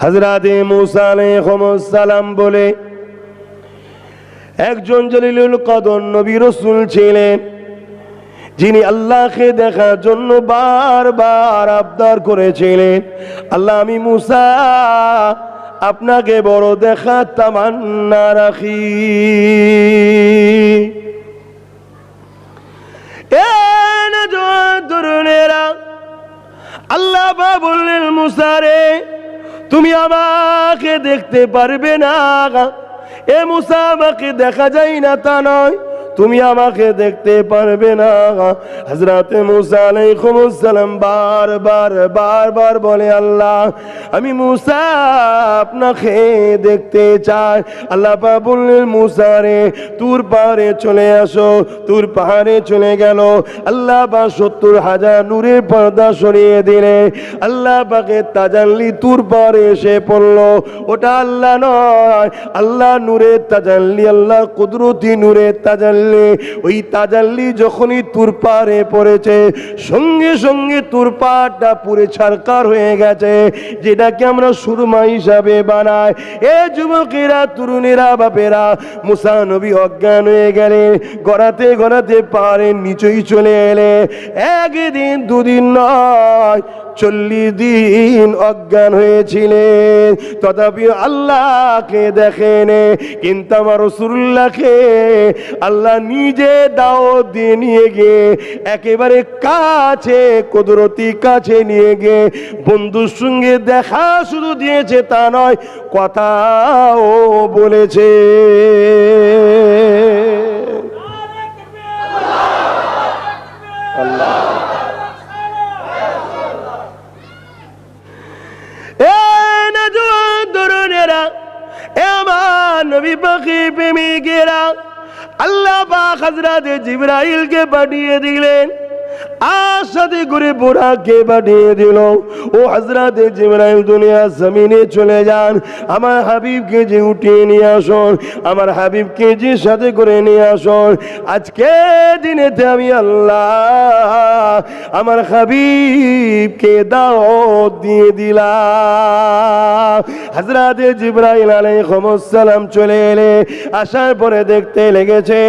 হযরতে মুসা আলাইহিস সালাম বলে একজন জলিলুল কদর নবী রাসূল ছিলেন, যিনি আল্লাহকে দেখার জন্য বারবার আবদার করেছিলেন, আল্লাহ আমি মুসা আপনাকে বড় দেখার তামান্না রাখি। তরুণেরা, আল্লাহ বললেন মুসা রে, তুমি আমাকে দেখতে পারবে না। এ মুসা, আমাকে দেখা যায় না তা নয়, তুমি আমাকে দেখতে পারবে না। হযরতে মুসা আলাইহিস সালাম বারবার বলে, আল্লাহ আমি মুসা আপনাকে দেখতে চাই। আল্লাহ পাক বললেন মুসা রে, তুর পাহাড়ে চলে আসো। তুর পাহাড়ে চলে গেল। আল্লাহ পাক ৭০,০০০ নূরের পর্দা সরিয়ে দিলে আল্লাহ পাকের তাজাল্লি তুর পাহাড়ে এসে পড়ল। ওটা আল্লাহ নয়, আল্লাহ নূরের তাজাল্লি, আল্লাহ কুদরতি নূরের তাজাল্লি। ওই তাজাল্লি যখনই তুর পাহাড়ে পড়েছে, সঙ্গে সঙ্গে তুর পাহাড়টা পুরে ছারকার হয়ে গেছে, যেটাকে আমরা সুরমা হিসাবে বানাই। এ যুবকেরা, তরুণেরা, বাপেরা, মুসা নবী অজ্ঞান হয়ে গেলেন। গড়াতে গড়াতে পাহাড়ের নিচেই চলে এলে। একদিন দুদিন নয়, ৪০ দিন অজ্ঞান হয়েছিলেন। তথাপি আল্লাহকে দেখেনে, কিন্তু আমার রাসূলুল্লাহকে আল্লাহ নিজে দাওয়াত দিয়ে নিয়ে গিয়ে একেবারে কাছে, কুদরতি কাছে নিয়ে গিয়ে বন্ধুর সঙ্গে দেখা শুধু দিয়েছে তা নয়, কথাও বলেছে। আল্লাহ নবী পাকের প্রেমিকেরা, আল্লাহ পাক হযরতে জিবরাইলকে পাঠিয়ে দিলেন, আর সাথে করে বুরাককে পাঠিয়ে দিল। ও হযরতে জিবরাইল দুনিয়ার জমিনে চলে যান, আমার হাবিবকে যে উঠিয়ে নিয়ে আসুন, আমার হাবিবকে যে সাথে করে নিয়ে আসুন। আজকে দিনেতে আমি আল্লাহ আমার হাবিবকে দাওয়াত দিয়ে দিলাম। হযরতে জিবরাইল আলাইহিস সালাম চলে এলে, আসার পরে দেখতে লেগেছে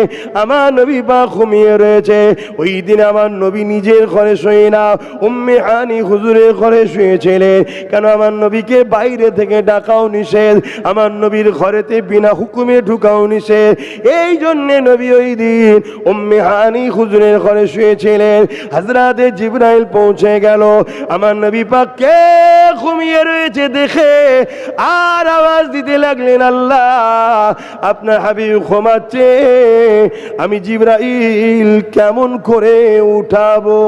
আমার নবী পাক ঘুমিয়ে রয়েছে। ওই দিন আমার নবী নিজের ঘরে শুয়ে না, উম্মে হানি হুজুরের ঘরে শুয়েছিলেন। কেন? আমার নবীকে বাইরে থেকে ডাকাও নিষেধ, আমার নবীর ঘরেতে বিনা হুকুমে ঢুকাও নিষেধ। এই জন্য নবী ওই দিন উম্মে হানি হুজুরের ঘরে শুয়েছিলেন। হযরতে জিবরাইল পৌঁছে গেল, আমার নবী পাককে ঘুমিয়ে রয়েছে দেখে আর আওয়াজ দিতে লাগলেন, আল্লাহ আপনার হাবিব ঘুমাচ্ছে, আমি জিবরাইল কেমন করে উঠাবো?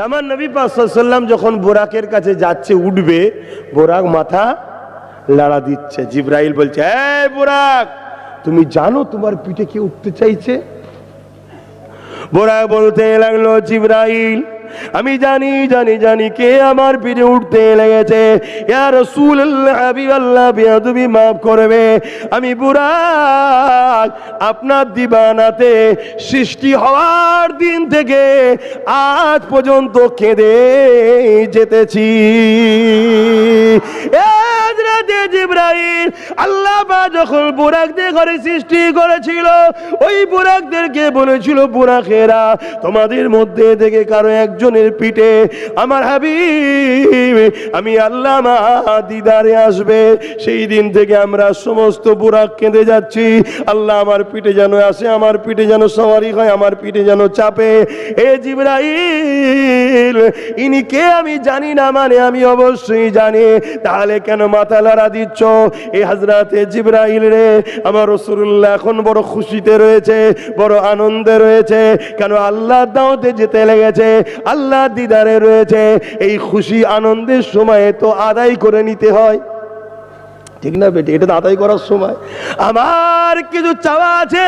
আমার নবী পাক সাল্লাল্লাহু আলাইহি ওয়াসাল্লাম যখন বুরাকের কাছে যাচ্ছে, উঠবে, বুরাক মাথা লাড়া দিচ্ছে। জিবরাইল বলছে, এই বুরাক, তুমি জানো তোমার পিঠে কে উঠতে চাইছে? বুরাক বলতে লাগলো, জিবরাইল আমি জানি জানি জানি কে আমার পিঠে উঠতে লেগেছে। ইয়া রাসূলুল্লাহ, হাবিবাল্লাহ, বেয়াদবি মাফ করবে, আমি বুরাক আপনার দিবানাতে সৃষ্টি হওয়ার দিন থেকে আজ পর্যন্ত কেঁদে যেতেছি। হযরতে জিবরাইল, আল্লাহ পাক যখন বুরাকদের ঘরে সৃষ্টি করেছিল, ওই বুরাকদেরকে বলেছিল, বুরাকেরা তোমাদের মধ্যে থেকে কারো একজনের পিঠে আমার হাবিব আমি আল্লাহ মা দিদারে আসবে। সেই দিন থেকে আমরা সমস্ত বুরাক কেঁদে যাচ্ছি, আল্লাহ আমার পিঠে যেন আসে, আমার পিঠে যেন সওয়ারি হয়, আমার পিঠে যেন চাপে। এ জিবরাইল, ইনি কে আমি জানি না, মানে আমি অবশ্যই জানি, তাহলে কেন মাথা লাড়া দিচ্ছ? এই হযরতে জিবরাইল রে, আমার রাসূলুল্লাহ এখন বড় খুশিতে রয়েছে, বড় আনন্দে রয়েছে। কেন? আল্লাহ দাওয়াতে যেতে লেগেছে, আল্লাহ দিদারে রয়েছে। এই খুশি আনন্দের সময়ে তো আদায় করে নিতে হয়। ঠিক না বেটি? এটা আদায় করার সময় আমার কিছু চাওয়া আছে,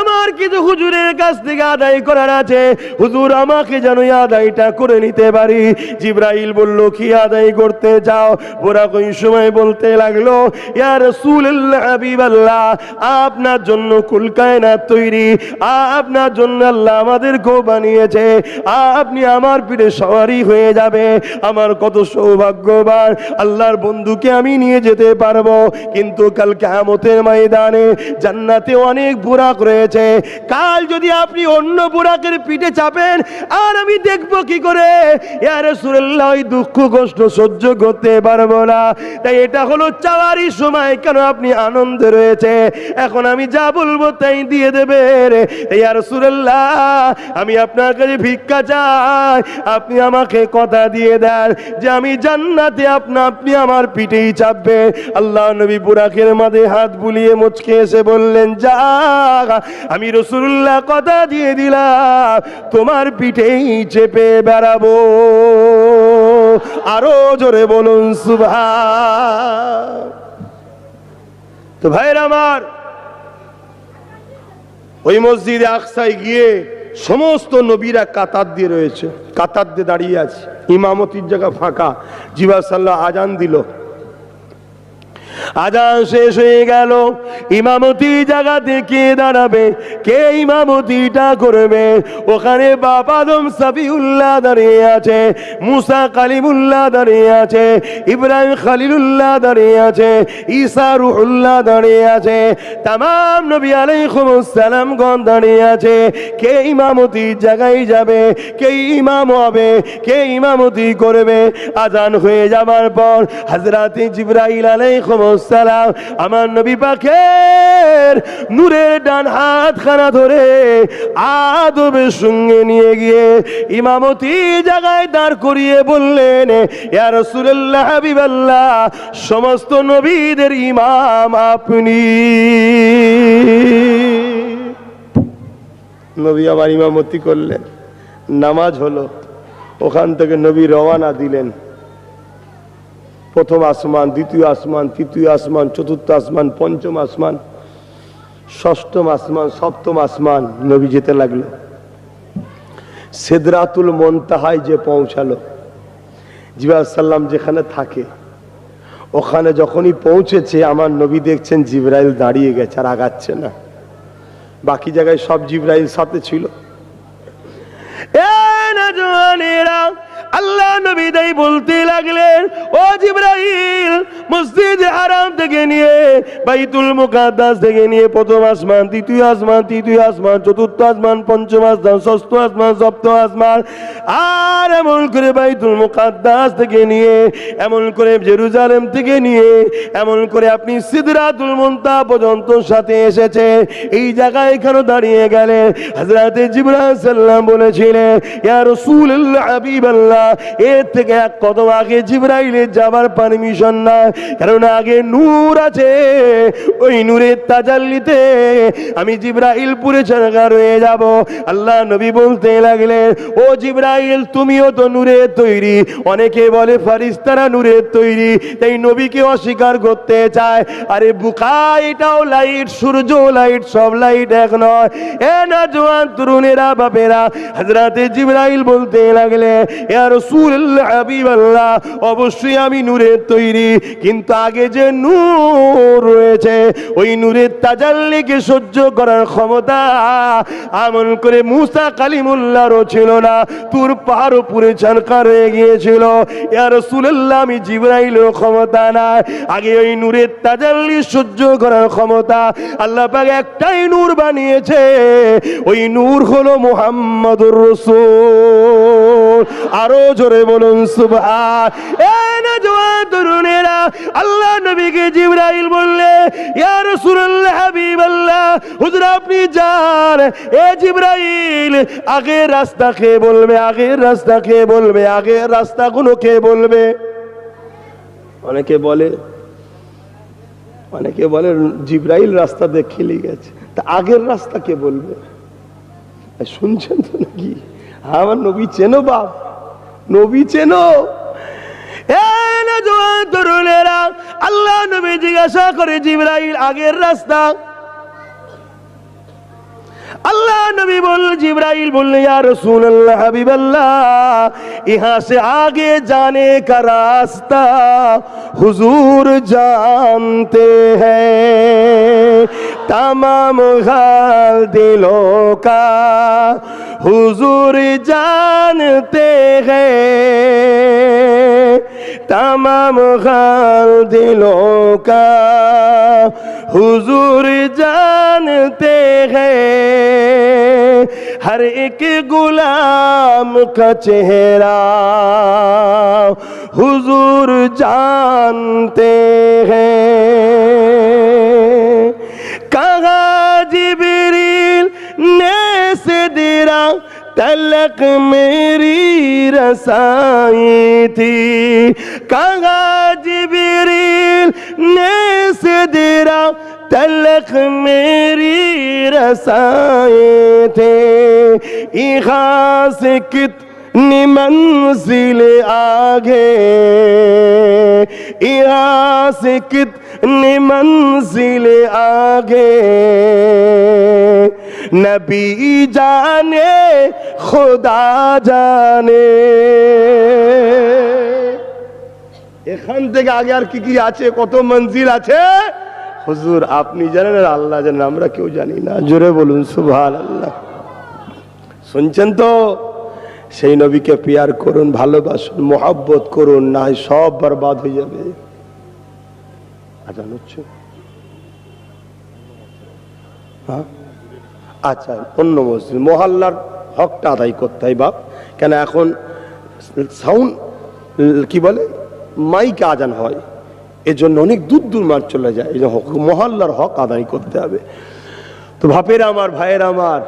আমার কিছু হুজুরের কাছ থেকে আদায় করার আছে, হুজুর আমাকে যেন আদায়টা করে নিতে পারি। জিবরাইল বলল, কি আদায় করতে চাও? বুরাক ওই সময় বলতে লাগলো, ইয়া রাসূলুল্লাহ, হাবিবাল্লাহ, আপনার জন্য কুল কায়নাত তৈরি, আপনার জন্য আল্লাহ আমাদেরকেও বানিয়েছে, আপনি আমার পিঠে সওয়ারি হয়ে যাবে। আমার কত সৌভাগ্যবান, আল্লাহর বন্ধুকে আমি নিয়ে যেতে পারবো। কিন্তু কাল কিয়ামতের ময়দানে জান্নাতে অনেক বুরাক রয়েছে, কাল যদি আপনি অন্য বুরাকের পিঠে চাপেন আর আমি দেখব কি করে? ইয়া রাসূলুল্লাহ, ওই দুঃখ কষ্ট সহ্য করতে পারবো না। তাই এটা হলো চাওয়ারই সময়, কেন আপনি আনন্দে রয়েছে, এখন আমি যা বলবো তাই দিয়ে দেবে। ইয়া রাসূলুল্লাহ, আমি আপনার কাছে ভিক্ষা চাই, আপনি আমাকে কথা দিয়ে দেন যে আমি জান্নাতে আপনি আমার পিঠেই চাপবে। আল্লাহ নবী বুরাকের মাঝে হাত বুলিয়ে মুচকে এসে বললেন, যা, আমি রাসূলুল্লাহ কথা দিয়ে দিলাম তোমার পিঠেই চেপে বেড়াবো। আরো জোরে বলুন সুবহান। তো ভাইরা আমার, ওই মসজিদে আকসায় গিয়ে সমস্ত নবীরা কাতার দিয়ে রয়েছে, কাতার দিয়ে দাঁড়িয়ে আছে, ইমামতির জায়গা ফাঁকা। জিবরাইল সাল্লাল্লাহু আযান দিল, আজান শেষ হয়ে গেল, ইমামতি জায়গাতে কে দাঁড়াবে, কে ইমামতিটা করবে? ওখানে বাপ আদম সাফিউল্লাহ দাঁড়িয়ে আছে, মুসা কালিমুল্লাহ দাঁড়িয়ে আছে, ইব্রাহিম খলিলুল্লাহ দাঁড়িয়ে আছে, ঈসা রুহুল্লাহ দাঁড়িয়ে আছে, তামাম নবী আলাইহিমুস সালাম গণ দাঁড়িয়ে আছে। কে ইমামতি জায়গায় যাবে, কে ইমাম হবে, কে ইমামতি করবে? আজান হয়ে যাবার পর হযরত জিবরাইল আলাইহিস সালাম আমার নবী পাকের নূরের ডান হাতখানা ধরে আদবের সঙ্গে নিয়ে গিয়ে ইমামতি জায়গায় দাঁড় করিয়ে বললেন, ইয়া রাসূলুল্লাহ, হাবিবাল্লাহ, সমস্ত নবীদের ইমাম আপনি। নবী আবার ইমামতি করলেন, নামাজ হলো, ওখান থেকে নবী রওয়ানা দিলেন। প্রথম আসমান, দ্বিতীয় আসমান, তৃতীয় আসমান, চতুর্থ আসমান, পঞ্চম আসমান, ষষ্ঠম আসমান, সপ্তম আসমান, নবী যেতে লাগলো। সিদরাতুল মুনতাহায় যে পৌঁছালো, জিবরাইল সাল্লাম যেখানে থাকে, ওখানে যখনই পৌঁছেছে আমার নবী দেখছেন জিবরাইল দাঁড়িয়ে গেছে, আর আগাচ্ছে না। বাকি জায়গায় সব জিবরাইল সাথে ছিল। আল্লাহ নবী তাই বলতে লাগলেন, ও জিবরাইল, মসজিদে হারাম থেকে নিয়ে, বাইতুল মুকাদ্দাস থেকে নিয়ে প্রথম আসমান, দ্বিতীয় আসমান, তৃতীয় আসমান, চতুর্থ আসমান, পঞ্চম আসমান, ষষ্ঠ আসমান, সপ্তম আসমান, আর এমন করে বাইতুল মুকাদ্দাস থেকে নিয়ে, এমন করে জেরুজালেম থেকে নিয়ে, এমন করে আপনি সিদরাতুল মুনতাহা পর্যন্ত সাথে এসেছে। এই জায়গায় এখানে দাঁড়িয়ে গেলেন। হযরত জিবরাইল সাল্লাম বলেছিলেন, ইয়া রাসূলুল্লাহ, হাবিবাল্লাহ, এর থেকে এক কদম আগে জিবরাইলের যাবার পারমিশন না, কারণ আগে নূর আছে, ওই নূরের তাজাল্লিতে আমি জিবরাইল পুরে চাঙ্গা রয়ে যাব। আল্লাহ নবী বলতে লাগলেন, ও জিবরাইল, তুমিও তো নূরের তৈরি। অনেকে বলে ফারিস্তারা নূরের তৈরি, তাই নবীকে অস্বীকার করতে চায়। আরে বুকা, এটাও লাইট, সূর্য লাইট, সব লাইট এক নয়। এ না জওয়ান তরুণেরা, বাপেরা, হযরত জিবরাইল বলতে লাগলে, ইয়া রাসূলুল্লাহ, হাবিবাল্লাহ, অবশ্যই আমি নূরের তৈরি, কিন্তু আগে যে নূর রয়েছে, ওই নূরের তাজাল্লিকে সহ্য করার ক্ষমতা এমন করে মুসা কালিমুল্লাহরও ছিল না। তুর পাহাড় পুরে ছানকা রয়ে গিয়েছিল। ইয়া রাসূলুল্লাহ, আমি জিবরাইলের ক্ষমতা নাই, আগে ওই নূরের তাজাল্লি সহ্য করার ক্ষমতা আল্লাহ পাক একটাই নূর বানিয়েছে, ওই নূর হলো মুহাম্মদুর রাসূল। আরো জোরে বলুন সুবহান। এ না জওয়ান তরুণেরা, আল্লাহ নবীকে জিবরাইল বললে, ইয়া রাসূলুল্লাহ, হাবিবাল্লাহ, হুজুর আপনি যান। এ জিবরাইল, আগের রাস্তা কে বলবে, আগের রাস্তা কে বলবে, আগের রাস্তাগুলো কে বলবে? অনেকে বলে জিবরাইল রাস্তা দেখিয়ে গেছে, তা আগের রাস্তা কে বলবে? শুনছেন তো নাকি? আমার নবী চেনো বাপ, নবী চেনো? তরুণেরা, আল্লাহ আমার নবী জিজ্ঞাসা করে জিবরাইল আগের রাস্তা? अल्लाह नबी बोल जिब्राइल बोले या रसूल अल्लाह हबीब अल्लाह यहाँ से आगे जाने का रास्ता हुजूर जानते हैं तमाम हाल दिलों का हुजूर जानते हैं तमाम हाल दिलों का हुजूर जानते हैं हर एक गुलाम का चेहरा हुजूर जानते हैं कहा जिब्रील ने से दिरा तलक मेरी रसाई थी कहा जिब्रील ने से दिरा तलक मेरी रसाए थे यहाँ से कितनी मंजिल आगे यहाँ से कितनी मंजिल आगे नबी जाने खुदा जाने এখান থেকে আগে আর কি কি আছে কত মঞ্জিল আছে হুজুর আপনি জানেন আর আল্লাহ জানেন আমরা কেউ জানি না জোরে বলুন সুবহানাল্লাহ শুনছেন তো সেই নবীকে প্যার করুন ভালোবাসুন mohabbat করুন না হয় সব बर्बाद হয়ে যাবে আজান হচ্ছে হ্যাঁ আচ্ছা অন্য মসজিদ মহল্লার হকটা আদায় করতে হয় বাপ কেন এখন সাউন্ড কি বলে মাইকে আজান হয় এজন্য অনেক দূর দূর মার চলে যায় এই মহল্লার হক আদায় করতে হবে তো বাপেরা আমার ভাইয়েরা আমার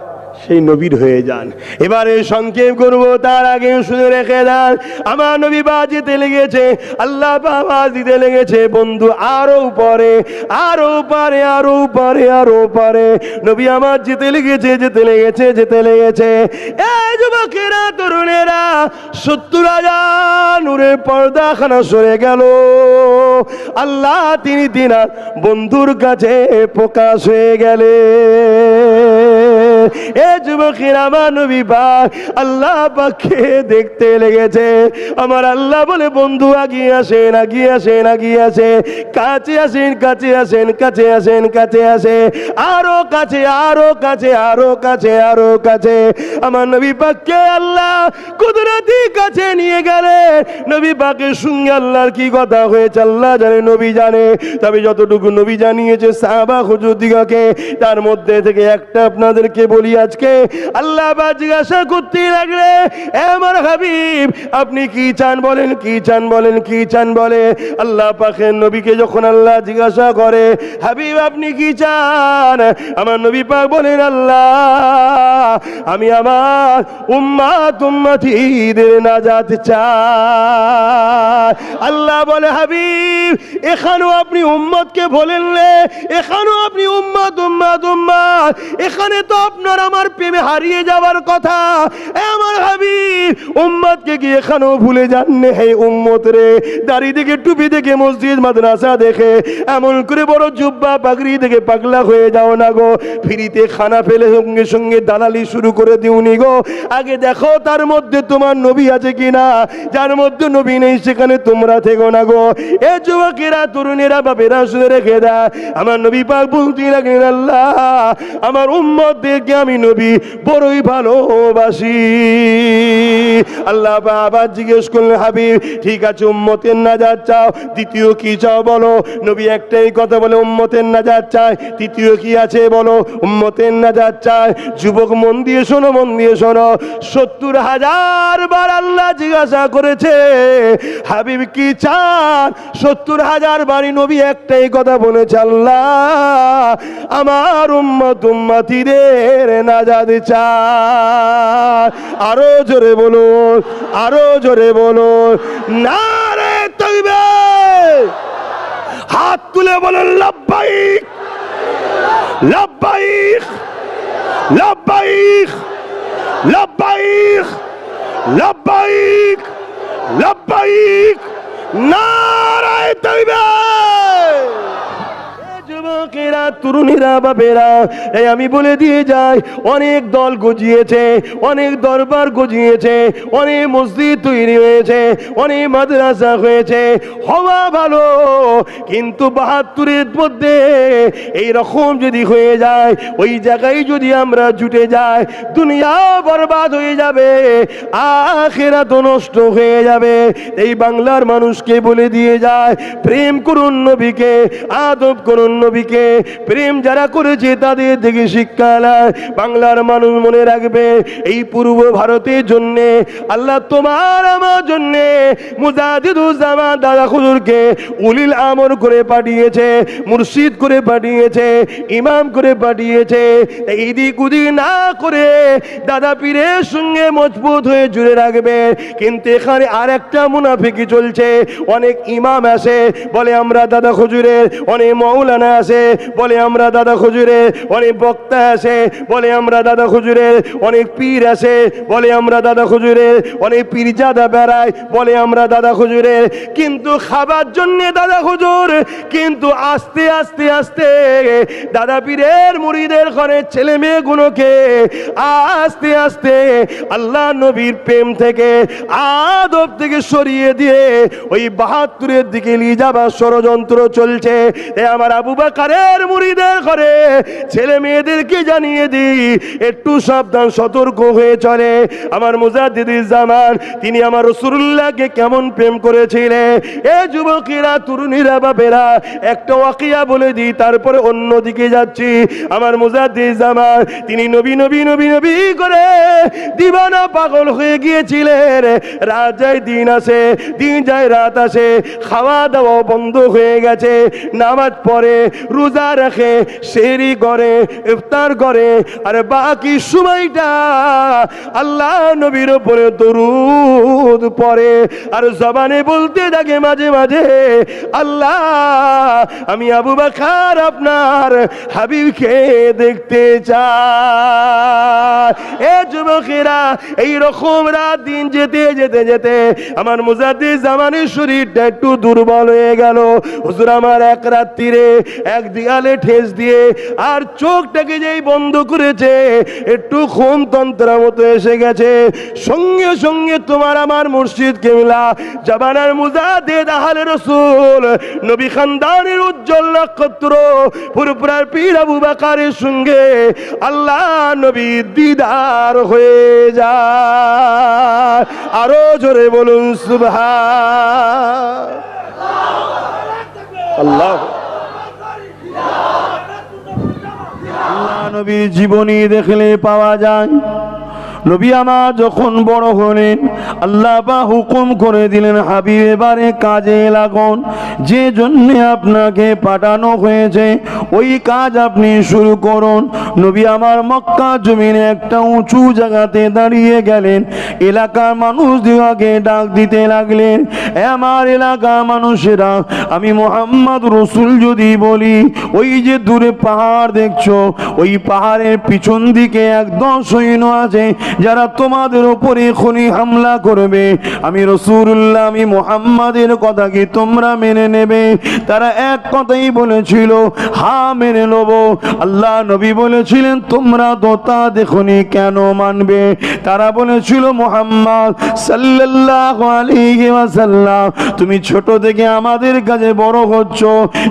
সেই নবীর হয়ে যান এবারে সংক্ষেপ করব তার আগে শুনে রেখে দেন আমার নবী বাজিতে লেগেছে আল্লাহ বাবা দিতে লেগেছে বন্ধু আরো পরে আরো পারে আরো পারে আরো পারে নবী আমার যেতে লেগেছে যেতে লেগেছে যেতে লেগেছে এই যুবকেরা তরুণেরা 70,000 নূরের পর্দাখানা সরে গেল আল্লাহ তিনি তিনার বন্ধুর কাছে প্রকাশ হয়ে গেলে যুবকেরা আমার নবী পাক আল্লাহ পাককে দেখতে লেগেছে আমার আল্লাহ বলে বন্ধু আগিয়ে আসেন আগিয়ে আসেন আগিয়ে আসে কাছে আসেন কাছে আসেন কাছে আসেন কাছে আসে আরো কাছে আরো কাছে আরো কাছে আরো কাছে আমার নবী পাককে আল্লাহ কুদরতি কাছে নিয়ে গেলে নবী পাকের সঙ্গে আল্লাহর কি কথা হয়েছে আল্লাহ জানে নবী জানে তবে যতটুকু নবী জানিয়েছে সাহাবা হুজুর দিগকে তার মধ্যে থেকে একটা আপনাদেরকে বলি আজকে আল্লাহ পাক জিজ্ঞাসা করতে লাগলে আমার হাবিব আপনি কি চান বলেন কি চান বলেন কি চান বলে আল্লাহ পাকের নবীকে যখন আল্লাহ জিজ্ঞাসা করে হাবিব আপনি কি চান আমার নবী পাক বলেন আল্লাহ আমি আমার উম্মত উম্মতিদের নাজাত চাই আল্লাহ বলে হাবিব এখানেও আপনি উম্মতকে বলেন এখানেও আপনি উম্মত উম্মত উম্মত এখানে তো আপনার আমার প্রেমে হারিয়ে যাওয়ার কথা আমার হাবিব উম্মতকে কি এখানেও ভুলে যান হে উম্মত রে দাড়ি দেখে টুপি দেখে মসজিদ মাদ্রাসা দেখে এমন করে বড় জুব্বা পাগড়ি দেখে পাগলা হয়ে যাও না গো ফ্রিতে খানা ফেলে সঙ্গে সঙ্গে দালালি শুরু করে দিওনি গো আগে দেখো তার মধ্যে তোমার নবী আছে কিনা যার মধ্যে নবী নেই সেখানে তোমরা থেকো না গো এ যুবকেরা তরুণেরা বাপেরা শুনে রেখে দেয় আমার নবী পাক বলতে লাগলেন আল্লাহ আমার উম্মতদেরকে আমি নবী বড়ই ভালোবাসি আল্লাহ বাবা জিজ্ঞেস করলেন হাবিব ঠিক আছে উম্মতের নাজাত চাও দ্বিতীয় কি চাও বলো নবী একটাই কথা বলে উম্মতের নাজাত চাই তৃতীয় কি আছে বলো উম্মতের নাজাত চাই যুবক মন দিয়ে শোনো মন দিয়ে শোনো 70,000 বার আল্লাহ জিজ্ঞাসা করেছে হাবিব কি চান 70,000 বারই নবী একটাই কথা বলেছে আল্লাহ আমার উম্মত উম্মতিদের নাজাত চাই আরো জোরে বলুন আরো জোরে বলুন নারে তাকবীর হাত তুলে বলেন লব্বাইক লব্বাইক লব্বাইক লব্বাইক লব্বাইক লব্বাইক নারে তাকবীর তরুণীরা বাবেরা, এই আমি বলে দিয়ে যাই, অনেক দল গজিয়েছে, অনেক দরবার গজিয়েছে, অনেক মসজিদ তৈরি হয়েছে, অনেক মাদ্রাসা হয়েছে, হওয়া ভালো, কিন্তু 72-এর মধ্যে এই রকম যদি হয়ে যায়, ওই জায়গায় যদি আমরা জুটে যাই, দুনিয়া বরবাদ হয়ে যাবে, আখিরাত নষ্ট হয়ে যাবে। এই বাংলার মানুষকে বলে দিয়ে যায়, প্রেম করুন নবীকে, আদব করুন নবীকে। প্রেম যারা করেছে তাদের থেকে শিক্ষা নেয়। বাংলার মানুষ মনে রাখবে, এই পূর্ব ভারতের জন্য আল্লাহ তোমার আমার জন্য মুজাদ্দিদুজ্জামান দাদা হুজুরকে উলিল আমর করে পাঠিয়েছে, মুর্শিদ করে পাঠিয়েছে, ইমাম করে পাঠিয়েছে। এইদিক ওদিক না করে দাদা পীরের সঙ্গে মজবুত হয়ে জুড়ে রাখবে। কিন্তু এখানে আর একটা মুনাফিকি চলছে। অনেক ইমাম আসে বলে আমরা দাদা হুজুরের, অনেক মৌলানা আসে বলে আমরা দাদা হুজুরের, অনেক বক্তা আসে বলে আমরা দাদা হুজুরের, অনেক পীর আসে বলে আমরা দাদা হুজুরের, অনেক পীরজাদা বেড়ায় বলে আমরা দাদা হুজুরের। কিন্তু খাবার জন্য দাদা হুজুর, কিন্তু আস্তে আস্তে আস্তে দাদা পীরের মুরিদের ঘরে ছেলে মেয়েগুলোকে আস্তে আস্তে আল্লাহ নবীর প্রেম থেকে, আদব থেকে সরিয়ে দিয়ে ওই 72-এর দিকে নিয়ে যাবার ষড়যন্ত্র চলছে। এ আমার আবু বকরের মুরিদের ঘরে ছেলে মেয়েদেরকে জানিয়ে দিই, একটু সাবধান সতর্ক হয়ে চলে। আমার মুজাদ্দিদুজ্জামান তিনি আমার রাসূলুল্লাহকে কেমন প্রেম করেছিলেন। এ যুবকেরা, তরুণীরা, বাবেরা, একটা ওয়াকিয়া বলে দিই, তারপরে অন্য দিকে যাচ্ছি। আমার মুজাদ্দিদুজ্জামান তিনি নবী নবী নবী নবী করে দিবানা পাগল হয়ে গিয়েছিলেন। রাত যায় দিন আসে, দিন যায় রাত আসে, খাওয়া দাওয়া বন্ধ হয়ে গেছে। নামাজ পড়ে, রোজা রাখে, সেহরি করে, ইফতার করে, আর বাকি সময়টা আল্লাহ নবীর উপরে দরুদ পড়ে, আর জবানে বলতে থাকে মাঝে মাঝে, আল্লাহ আমি আবু বকর আপনার হাবিবকে দেখতে চাই। এ যুবকেরা, এই রকম রাত দিন যেতে যেতে যেতে আমার মুজাদ্দিদুজ্জামানের শরীরটা একটু দুর্বল হয়ে গেল। হুজুর আমার এক রাত্রিরে এক দিয়ালে ঠেস দিয়ে আর চোখটাকে যেই বন্ধ করেছে, একটু ঘুম তন্ত্রের মতো এসে গেছে। সঙ্গে সঙ্গে তোমার আমার মুর্শিদ কেবলা জামানার মুজাদ্দিদ আহলে রাসূল নবী খানদানের উজ্জ্বল নক্ষত্র পুরপুরার পীর আবু বকরের সঙ্গে আল্লাহ নবী দিদার হয়ে যায়। আরো জোরে বলুন সুবহান আল্লাহ। আল্লাহ নবীর জীবনী দেখলে পাওয়া যায়, নবী আমার যখন বড় হলেন, আল্লাহ বা হুকুম করে দিলেন, হাবিব এবারে কাজে লাগুন, যে জন্য আপনাকে পাঠানো হয়েছে ওই কাজ আপনি শুরু করুন। নবী আমার মক্কা জমিনে একটা উঁচু জায়গাতে দাঁড়িয়ে গেলেন, এলাকার মানুষদেরকে ডাক দিতে লাগলেন, আমার এলাকার মানুষেরা, আমি মুহাম্মদ রাসূল যদি বলি, ওই যে দূরে পাহাড় দেখছো, ওই পাহাড়ের পিছন দিকে একদম সৈন্য আছে যারা তোমাদের উপরে এখনই হামলা করবে। আমি রাসূলুল্লাহ, আমি মুহাম্মাদের কথা কি তোমরা মেনে নেবে? তারা এক কথাই বলেছিল, হ্যাঁ মেনে নেব। আল্লাহ নবী বলেছিলেন, তোমরা তো তা দেখনি, কেন মানবে? তারা বলেছিল, মুহাম্মদ সাল্লাল্লাহু আলাইহি ওয়াসাল্লাম, তুমি ছোট থেকে আমাদের কাছে বড় হচ্ছ,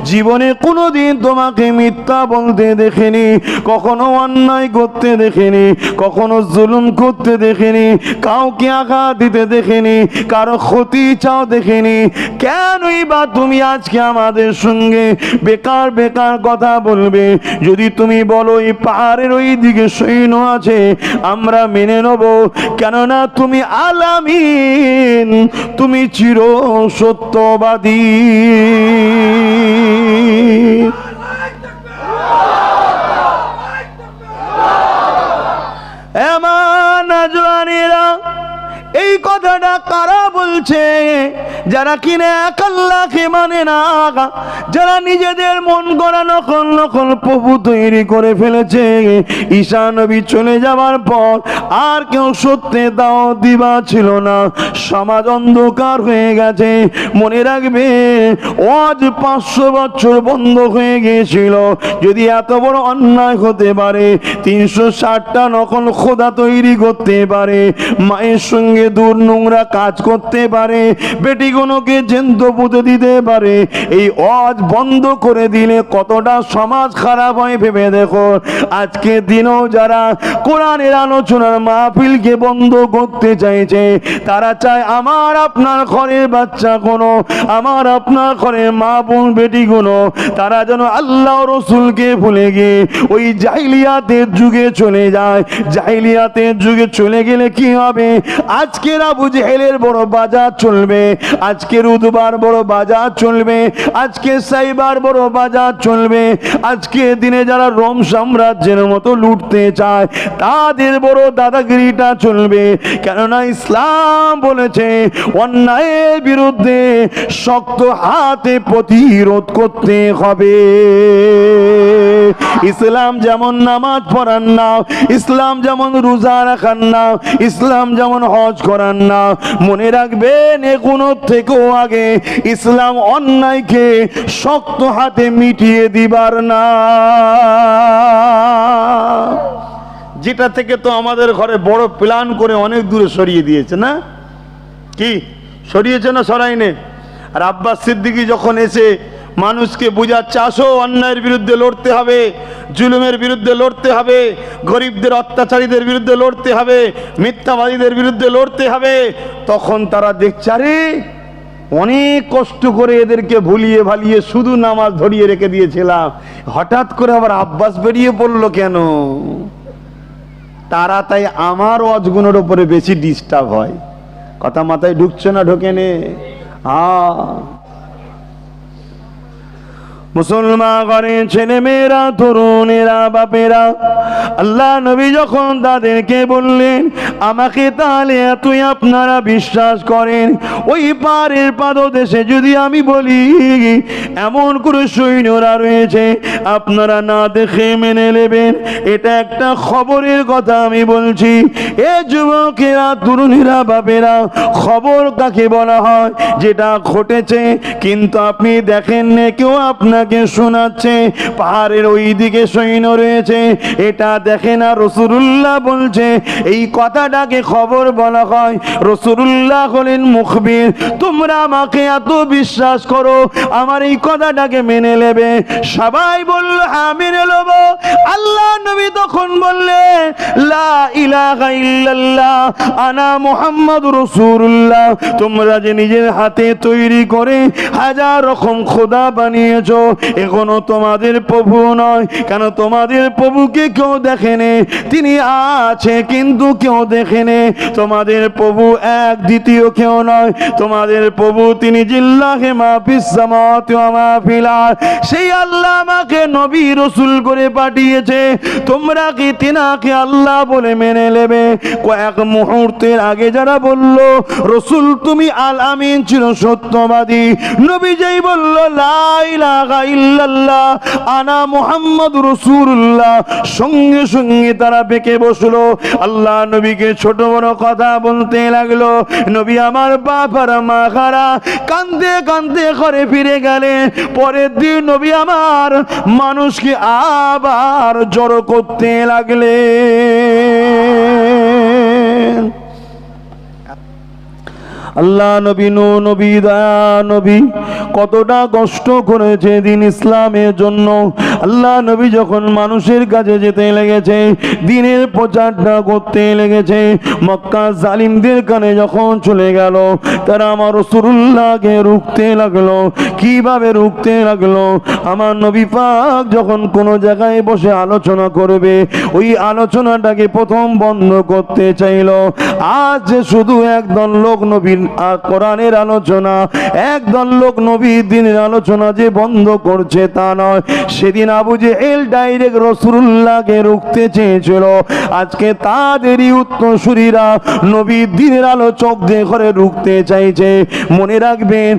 জীবনে কোনোদিন তোমাকে মিথ্যা বলতে দেখিনি, কখনো অন্যায় করতে দেখিনি, কখনো জুলুম করতে দেখিনি, কাউকে আঘাত দিতে দেখিনি, কারো ক্ষতি চাও দেখিনি। কেনই বা তুমি আজকে আমাদের সঙ্গে বেকার বেকার কথা বলবে? যদি তুমি বলো এই পাহাড়ের ওই দিকে সৈন্য আছে, আমরা মেনে নেব, কেননা তুমি আলামিন, তুমি চির সত্যবাদী। এই কথাটা কারা বলছে? যারা কিনা এক আল্লাহকে মানে না, যারা নিজেদের মন গড়া নকল নকল প্রভু তৈরি করে ফেলেছে, ঈসা নবী চলে যাওয়ার পর আর কেউ সত্যে দাও দিবা ছিল না, সমাজ অন্ধকার হয়ে গেছে। মনে রাখবে আজ 500 বছর বন্ধ হয়ে গিয়েছিল। যদি এত বড় অন্যায় হতে পারে, 360টা নকল খোদা তৈরি করতে পারে, মায়ের সঙ্গে দূর নোংরা কাজ করতে পারে, বেটিগুলোকে জ্যান্ত পুঁতে দিতে পারে, এই আজ বন্ধ করে দিলে কতটা সমাজ খারাপ হয় ভেবে দেখো। আজকে দিনেও যারা কোরআনের আলোচনার মাহফিলকে বন্ধ করতে চাইছে, তারা চায় আমার আপনার ঘরের বাচ্চা কোনো, আমার আপনার ঘরের মা বোন বেটিগুলো, তারা যেন আল্লাহ রসুলকে ভুলে গিয়ে ওই জাহিলিয়াতের যুগে চলে যায়। জাহিলিয়াতের যুগে চলে গেলে কি হবে? আজকের আবু জেহেলের বড় বাজার চলবে, আজকের উদবার বড় বাজার চলবে, আজকে সাইবার বড় বাজার চলবে, আজকে দিনে যারা রোম সাম্রাজ্যের মতো লুটতে চায় তাদের বড় দাদাগিরিটা চলবে। কেননা ইসলাম বলেছে অন্যায়ের বিরুদ্ধে শক্ত হাতে প্রতিরোধ করতে হবে। ইসলাম যেমন নামাজ পড়ান না, ইসলাম যেমন রোজা রাখান না, ইসলাম যেমন হজ করান না, মনে রাখবেন এগুলোর থেকেও আগে ইসলাম অন্যায়কে শক্ত হাতে মিটিয়ে দিবার না। যেটা থেকে তো আমাদের ঘরে বড় প্ল্যান করে অনেক দূরে সরিয়ে দিয়েছে না, কি সরিয়েছে না সরাইনে? আর আব্বাস সিদ্দিকী যখন এসে মানুষকে বুঝাচ্ছে আসো অন্যায়ের বিরুদ্ধে লড়তে হবে, জুলুমের বিরুদ্ধে লড়তে হবে, গরিবদের অত্যাচারীদের বিরুদ্ধে লড়তে হবে, মিথ্যাবাদীদের বিরুদ্ধে লড়তে হবে, তখন তারা দেখছে আরে অনেক কষ্ট করে এদেরকে ভুলিয়ে ভালিয়ে শুধু নামাজ ধরিয়ে রেখে দিয়েছিলাম, হঠাৎ করে আবার আব্বাস বেরিয়ে পড়লো কেন? তারা তাই আমার ওয়াজগুলোর উপরে বেশি ডিস্টার্ব হয়। কথা মাথায় ঢুকছে না? ঢোকে নে? মুসলমান ঘরের ছেলে মেয়েরা, তরুণেরা, বাপেরা, আল্লাহ নবী যখন তাদেরকে বললেন আমাকে তাহলে এতই আপনারা বিশ্বাস করেন, ওই পারের পাদদেশে যদি আমি বলি এমন করে সৈন্যরা রয়েছে আপনারা না দেখে মেনে নেবেন, এটা একটা খবরের কথা আমি বলছি। এ যুবকেরা, তরুণীরা, বাপেরা, খবর কাকে বলা হয়? যেটা ঘটেছে কিন্তু আপনি দেখেন না, কেউ আপনাকে শোনাচ্ছে পাহাড়ের ওই দিকে সৈন্য রয়েছে, এটা দেখে না। রাসূলুল্লাহ বলছে এই কথাটাকে খবর বলা হয়। রাসূলুল্লাহ হলেন মুখবির। তোমরা আমাকে এত বিশ্বাস করো, আমার এই কথাটাকে মেনে নেবে? সবাই বলল হ্যাঁ মেনে নেব। আল্লাহ নবী তখন বললেন লা ইলাহা ইল্লাল্লাহ আনা মুহাম্মাদুর রাসূলুল্লাহ। তোমরা যে নিজের হাতে তৈরি করে হাজার রকম খোদা বানিয়েছো, এখনো তোমাদের প্রভু নয়। কেন? তোমাদের প্রভুকে কেউ দেখেনি, তিনি আছে কিন্তু কেউ দেখেনি। তোমাদের প্রভু এক, দ্বিতীয় কেউ নয়। তোমাদের প্রভু তিনি জিল্লাহে মা ফিস সামাওয়াতি ওয়া মা ফিল আরদ। সেই আল্লাহ আমাকে নবী রাসূল করে পাঠিয়েছে, তোমরা কি তিনাকে আল্লাহ বলে মেনে নেবে? কয়েক মুহূর্তের আগে যারা বলল রাসূল তুমি আল আমিন ছিল সত্যবাদী, নবী যেই বলল লা ইলাহা ইল্লাল্লাহ আনা মুহাম্মাদুর রাসূলুল্লাহ, সঙ্গে সঙ্গে তারা বেঁকে বসলো। আল্লাহ নবীকে ছোট বড় কথা বলতে লাগলো। নবী আমার বাবার মা খারা কাঁদতে কাঁদতে ঘরে ফিরে গেলেন। পরের দিন নবী আমার মানুষকে আবার জড়ো করতে লাগলেন। আল্লাহ নবী, নবী, দয়া নবী কতটা কষ্ট করেছে দিন ইসলামের জন্য। আল্লাহ নবী যখন মানুষের কাছে যেতে লেগেছে, দিনের প্রচারটা করতে লেগেছে, মক্কা জালিমদের কানে যখন চলে গেল, তারা আমার রাসূলুল্লাহকে রুখতে লাগলো। কিভাবে রুখতে লাগলো? আমার নবী পাক যখন কোনো জায়গায় বসে আলোচনা করবে, ওই আলোচনাটাকে প্রথম বন্ধ করতে চাইল। আজ যে শুধু একদল লোক নবীর আর কোরআনের আলোচনা, একদল লোক নবী নবীর দিনের আলোচনা যে বন্ধ করছে তা নয়। সেদিন আবু জেহেল ডাইরেক্ট রাসূলুল্লাহকে রুখতে চেয়েছিল, আজকে তাদেরই উত্তরসূরিরা নবীর দিনের আলো চোখ দিয়ে ঘরে রুখতে চাইছে। মনে রাখবেন,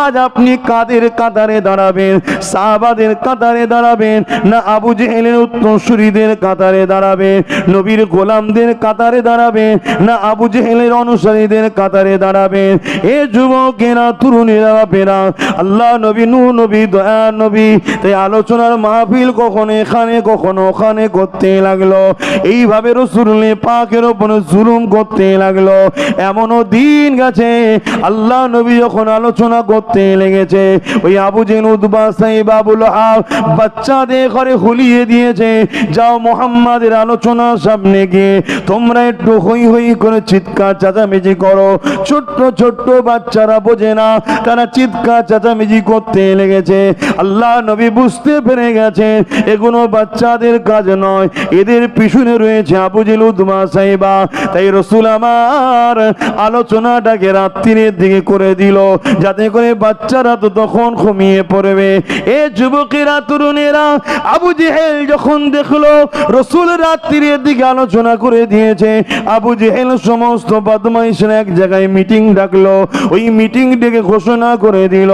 আজ আপনি কাদের কাতারে দাঁড়াবেন? সাহাবাদের কাতারে দাঁড়াবেন না আবু জেহেলের উত্তরসূরিদের কাতারে দাঁড়াবেন? নবীর গোলামদের কাতারে দাঁড়াবেন না আবু জেহেলের অনুসারীদের কাতারে দাঁড়াবেন? এ যুবকেরা, তরুণীরা, বাপেরা, আল্লাহ নবী, নূর নবী, দয়া নবী, তাই আলোচনার মাহফিল কখনো এখানে কখনো ওখানে করতে লাগলো। এইভাবে রাসূলুল্লাহ পাকের উপর জুলুম করতে লাগলো। এমনও দিন গেছে আল্লাহ নবী যখন আলোচনা করতে লেগেছে, ওই আবু জেহেল, উতবা, সাইবা, আবু লাহাব বাচ্চাদের ঘরে হুলিয়ে দিয়েছে, যাও মুহাম্মাদের আলোচনার সামনে গিয়ে তোমরা একটু হই হই করে চিৎকার চেঁচামেচি করো। ছোট্ট ছোট্ট বাচ্চারা বোঝে না, তারা চিৎকার চেঁচামেচি করতে লেগেছে। আল্লাহ নবী বুঝতে পেরে গেছে এগুলো বাচ্চাদের কাজ নয়, এদের পিছনে রয়েছে আবু জেহেল, উতবা, সাইবা। তাই রাসূল আমার আলোচনাটাকে রাত্রির দিকে করে দিল, যাতে করে বাচ্চারা তো তখন ঘুমিয়ে পড়বে। এ যুবকেরা, তরুণেরা, আবু জেহেল যখন দেখলো রাসূল রাত্রির দিকে আলোচনা করে দিয়েছে, আবু জেহেল সমস্ত বদমাইশরা এক জায়গায় মিটিং ডাকলো। ওই মিটিং ডেকে ঘোষণা করে দিল,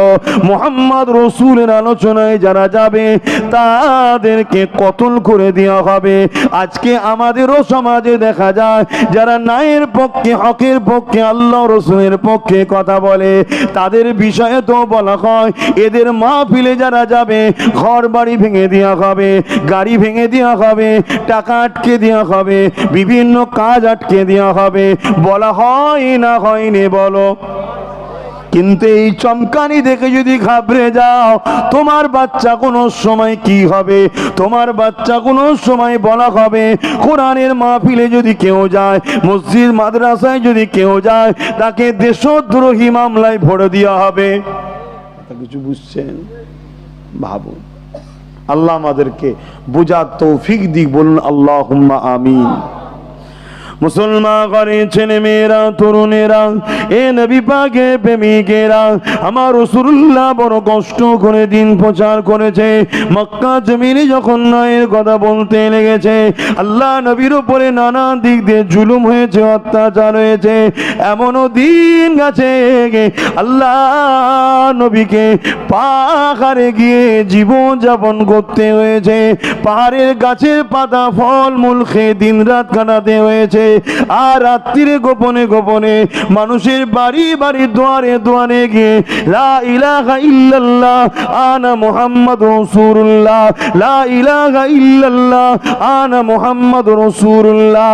মুহাম্মদ রাসূলের আলোচনায় যারা যাবে তাদেরকে কতল করে দেওয়া হবে। আজকে আমাদেরও সমাজে দেখা যায় যারা ন্যায়ের পক্ষে, হকের পক্ষে, আল্লাহ রাসূলের পক্ষে কথা বলে, তাদের বিষয়ে তো বলা হয় এদের মাহফিলে যারা যাবে ঘর বাড়ি ভেঙে দেওয়া হবে, গাড়ি ভেঙে দেওয়া হবে, টাকা আটকে দেওয়া হবে, বিভিন্ন কাজ আটকে দেওয়া হবে। বলা হয় না হয়নি বলো? কিন্তু এই চমকানি দেখে যদি ঘাবড়ে যাও, তোমার বাচ্চা কোনো সময় কি হবে? তোমার বাচ্চা কোনো সময় বলা হবে কোরআনের মাহফিলে যদি কেউ যায়, মসজিদ মাদ্রাসায় যদি কেউ যায়, তাকে দেশদ্রোহী মামলায় ভরে দেওয়া হবে। কিছু বুঝছেন? ভাবুন। আল্লাহ আমাদেরকে বুঝার তৌফিক দিক, বলুন আল্লাহুম্মা আমিন। মুসলমান ঘরের ছেলে মেয়েরা, তরুণেরা, এ নবী পাকের প্রেমিকেরা, আমার রাসূলুল্লাহ বড় কষ্ট করে দিন প্রচার করেছে। মক্কা জমিনে যখন ন্যায়ের কথা বলতে লেগেছে, আল্লাহ নবীর উপরে নানা দিক দিয়ে জুলুম হয়েছে, অত্যাচার হয়েছে। এমনও দিন গেছে আল্লাহ নবীকে পাহাড়ে গিয়ে জীবন যাপন করতে হয়েছে, পাহাড়ের গাছের পাতা ফল মূল খেয়ে দিন রাত কাটাতে হয়েছে। আর রাত্রিরে গোপনে গোপনে মানুষের বাড়ি বাড়ি, দুয়ারে দুয়ারে গিয়ে লা ইলাহা ইল্লাল্লাহ আনা মুহাম্মাদুর রাসূলুল্লাহ, লা ইলাহা ইল্লাল্লাহ আনা মুহাম্মাদুর রাসূলুল্লাহ,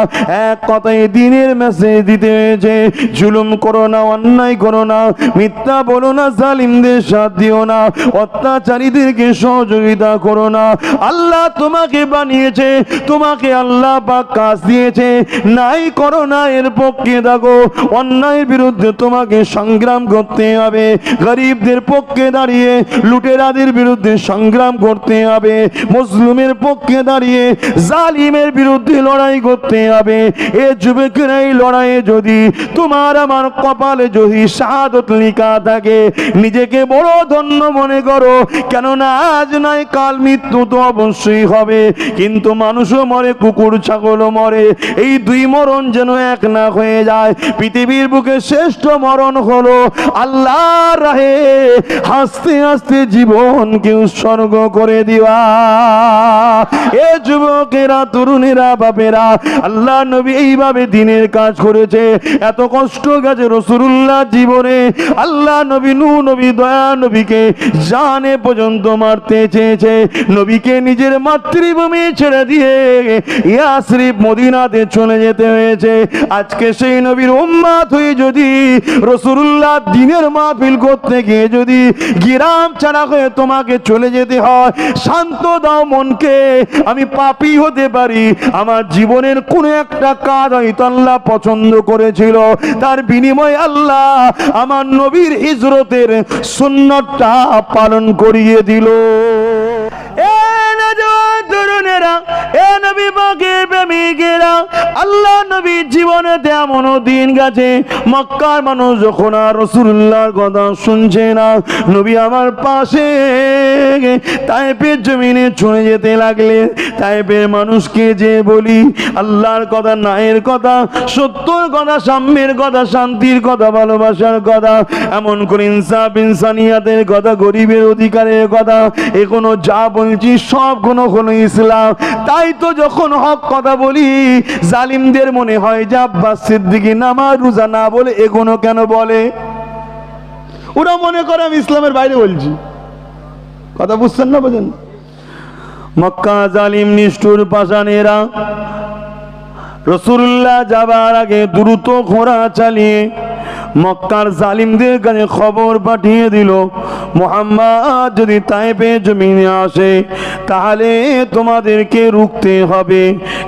এক কথায় দিনের মেসেজ দিতে হয়েছে। জুলুম করো না, অন্যায় করো না, মিথ্যা বলো না, জালিমদের সাথ দিও না, অত্যাচারীদেরকে সহযোগিতা করো না। আল্লাহ তোমাকে বানিয়েছে, তোমাকে আল্লাহ পাক কাজ দিয়েছে, নাই করো না এর পক্ষে থাকো। অন্যায়ের বিরুদ্ধে তোমাকে সংগ্রাম করতে হবে, গরিবদের পক্ষে দাঁড়িয়ে লুটেরাদের বিরুদ্ধে সংগ্রাম করতে হবে, মুসলিমের পক্ষে দাঁড়িয়ে জালিমের বিরুদ্ধে লড়াই করতে হবে। এ যুবকের এই লড়াইয়ে যদি তোমার আমার কপালে যদি শাহাদত লেখা থাকে, নিজেকে বড় ধন্য মনে করো, কেননা আজ নয় কাল মৃত্যু তো অবশ্যই হবে। কিন্তু মানুষও মরে, কুকুর ছাগলও মরে, এই দুই মরণ যেন এক না হয়ে যায়। পৃথিবীর বুকে শ্রেষ্ঠ মরণ হলো আল্লাহর রাহে হাসতে হাসতে জীবনকে উৎসর্গ করে দেওয়া। এ যুবকেরা, তরুণেরা, বাপেরা, আল্লাহ নবী এইভাবে দিনের কাজ করেছে। এত কষ্ট গেছে রাসূলুল্লাহ জীবনে। আল্লাহ নবী, নূহ নবী, দয়া নবীকে জানে পর্যন্ত মারতে চেয়েছে। নবীকে নিজের মাতৃভূমি ছেড়ে দিয়ে ইয়াসরিব, মদিনাতে চলে যেতে হয়েছে। আজকে সেই নবীর উম্মত হয়ে যদি রাসূলুল্লাহ দিনের মাহফিল করতে গিয়ে যদি গ্রাম ছাড়া হয়ে তোমাকে চলে যেতে হয়, শান্ত দাও মনকে। আমি পাপী হতে পারি, আমার জীবনের কোন একটা কাজ হয়তো আল্লাহ পছন্দ করেছিল, তার বিনিময়ে আল্লাহ আমার নবীর হিজরতের সুন্নতটা পালন করিয়ে দিল। তরুণেরা, এ নবী পাকের প্রেমিকেরা, আল্লাহ নবী জীবনে এমনও দিন গেছে মক্কার মানুষ যখন আর রাসূলুল্লাহর কথা শুনছে না, নবী আমার পাশে তায়েফের জমিনে চলে যেতে লাগলে তায়েফের মানুষকে যে বলি আল্লাহর কথা, ন্যায়ের কথা, সত্যর কথা, সাম্যের কথা, শান্তির কথা, ভালোবাসার কথা, এমন করে ইনসাফ ইনসানিয়াতের কথা, গরিবের অধিকারের কথা, এগুলো যা বলছি সব কোনো হলো ইসলাম। তাই তো যখন হক কথা বলি জালিমদের মনে হয় যে আব্বাস সিদ্দিকী নামাজ রোজা না বলে এগুলো কেন বলে, ওরা মনে করে আমি ইসলামের বাইরে বলছি। কথা বুঝছেন না? বোঝেন? মক্কা জালিম নিষ্ঠুর পাষাণেরা রাসূলুল্লাহ যাবার আগে দ্রুত ঘোড়া চালিয়ে মক্কার জালিমদের কাছে খবর পাঠিয়ে দিল, মুহাম্মদ যদি তায়েফে জমিনে আসে তাহলে তোমাদেরকে রুখতে হবে।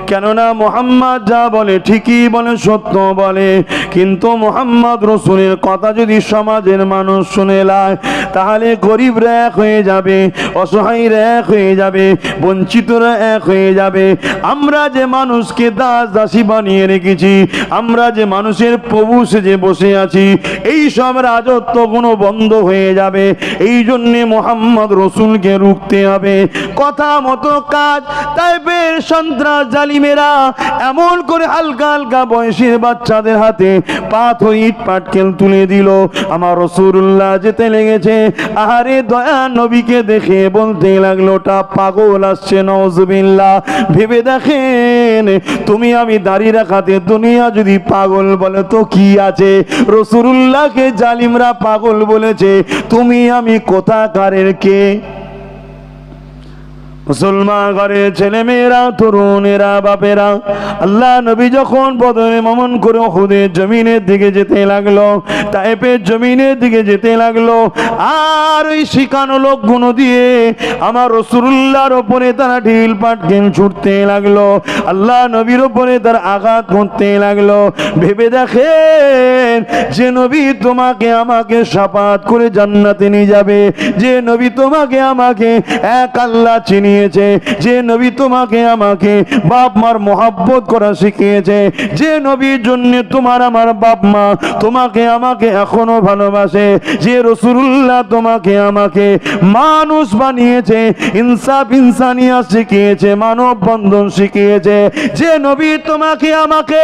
কেননা মুহাম্মদ যা বলে ঠিকই বলে, সত্য বলে, কিন্তু মুহাম্মদ রাসূলের কথা যদি সমাজের মানুষ শুনে নেয় তাহলে গরিবরা এক হয়ে যাবে, অসহায়রা এক হয়ে যাবে, বঞ্চিতরা এক হয়ে যাবে। আমরা যে মানুষকে দাস দাসী বানিয়ে রেখেছি, আমরা যে মানুষের প্রভু সেজে বসে আছি, এই সব রাজত্ব কোনো বন্ধ হয়ে যাবে। এই জন্যে মুহাম্মদ রাসূলকে রুখতে হবে। কথা মতো কাজ। তাইফের সন্ত্রাস জালিমেরা এমন করে হালকা হালকা বয়সের বাচ্চাদের হাতে পাথর ইট পাটকেল তুলে দিল। আমার রাসূলুল্লাহ যেতে লেগেছে, আহারে দয়া নবীকে দেখে বলতে লাগলো ওটা পাগল আসছে, নাউজুবিল্লাহ। ভেবে দেখেন, তুমি আমি দাঁড়িয়ে রাখাতে দুনিয়া যদি পাগল বলে তো কি আছে? রাসূলুল্লাহকে জালিমরা পাগল বলেছে, তুমি আমি কোথাকারের কে? মুসলমান ঘরের ছেলে মেয়েরা, তরুণেরা, বাপেরা, আল্লাহ নবী যখন বদরে মমন করে উহুদের জমিনের দিকে যেতে লাগলো, তায়েফের জমিনের দিকে যেতে লাগলো, আর ওই শিখানো লোকগুলো দিয়ে আমার রাসূলুল্লাহর উপরে তারা ঢিল পাটকেল ছুটতে লাগলো, আল্লাহ নবীর উপরে তার আঘাত করতে লাগলো। ভেবে দেখেন, যে নবী তোমাকে আমাকে শাফাত করে জান্নাতে নিয়ে যাবে, যে নবী তোমাকে আমাকে এক আল্লাহ চিনি, যে নবী তোমাকে আমাকে বাপ মার মোহাব্বত করা শিখিয়েছে, যে নবীর জন্য তোমার আমার বাপ মা তোমাকে আমাকে এখনো ভালোবাসে, যে রাসূলুল্লাহ তোমাকে আমাকে মানুষ বানিয়েছে, ইনসাফ ইনসানিয়াত শিখিয়েছে, মানব বন্ধন শিখিয়েছে, যে নবী তোমাকে আমাকে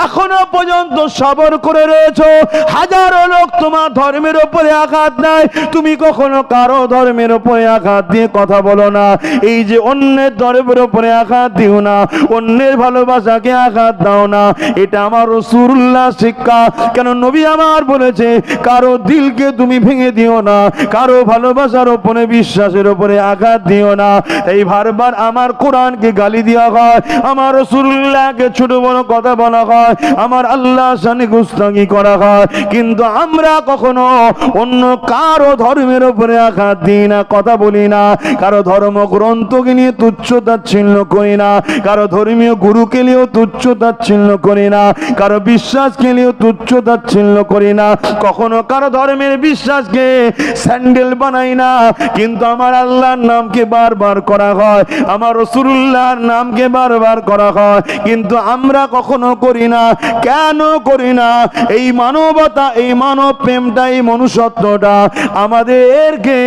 এখনো পর্যন্ত সবর করে রয়েছো। হাজারো লোক তোমার ধর্মের উপরে আঘাত দেয়, তুমি কখনো কারো ধর্মের উপরে আঘাত দিয়ে কথা বলো না। এই যে অন্যের ধর্মের উপরে আঘাত দিও না, অন্যের ভালোবাসাকে আঘাত দাও না, এটা আমার রাসূলুল্লাহ শিক্ষা। কেন নবী আমার বলেছে, কারো দিলকে তুমি ভেঙে দিও না, কারো ভালোবাসার উপরে বিশ্বাসের উপরে আঘাত দিও না। এই বারবার আমার কোরআনকে গালি দেওয়া হয়, আমার রাসূলুল্লাহকে ছোট বড় কথা বলা হয়, আমার আল্লাহর শানে গুস্তাখি করা হয়, কিন্তু আমরা কখনো অন্য কারো ধর্মের উপরে আঘাত দিই না, কথা বলি না, কারো ধর্মগ্রন্থকে নিয়ে তুচ্ছ তাচ্ছিল্য করি না, কারো ধর্মীয় গুরুকে নিয়েও তুচ্ছ তাচ্ছিল্য করি না, কারো বিশ্বাসকে নিয়েও তুচ্ছ তাচ্ছিল্য করি না, কখনো কারো ধর্মের বিশ্বাসকে স্যান্ডেল বানাই না। কিন্তু আমার আল্লাহর নামকে বারবার করা হয়, আমার রাসূলুল্লাহর নামকে বারবার করা হয়, কিন্তু আমরা কখনো করি না। কেন করি না? এই মানবতা, এই মানব প্রেমটা, এই মনুষ্যত্বটা আমাদেরকে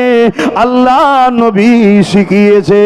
আল্লাহ নবী শিখিয়েছে।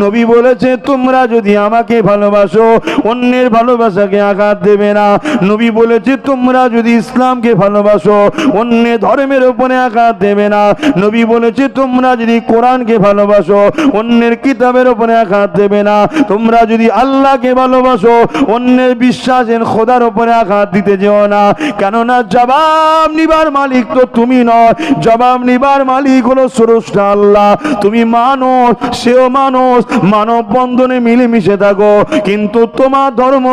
নবী বলেছে, তোমরা যদি আমাকে ভালোবাসো অন্যের ভালোবাসাকে আঘাত দেবে না। নবী বলেছে, তোমরা যদি ইসলামকে ভালোবাসো অন্যের ধর্মের উপরে আঘাত দেবে না। নবী বলেছে, তোমরা যদি কোরআনকে ভালোবাসো অন্যের কিতাবের উপরে আঘাত দেবে না। তোমরা যদি আল্লাহকে ভালোবাসো অন্যের বিশ্বাসের খোদার উপরে আঘাত দিতে যেও না। কেননা জবাব নিবার মালিক তো তুমি নয়, জবাব নিবার মালিক হলো স্রষ্টা আল্লাহ। তুমি মানুষ, সেও মানুষ, মানব বন্ধনে মিলেমিশে থাকো, কিন্তু তোমার ধর্ম,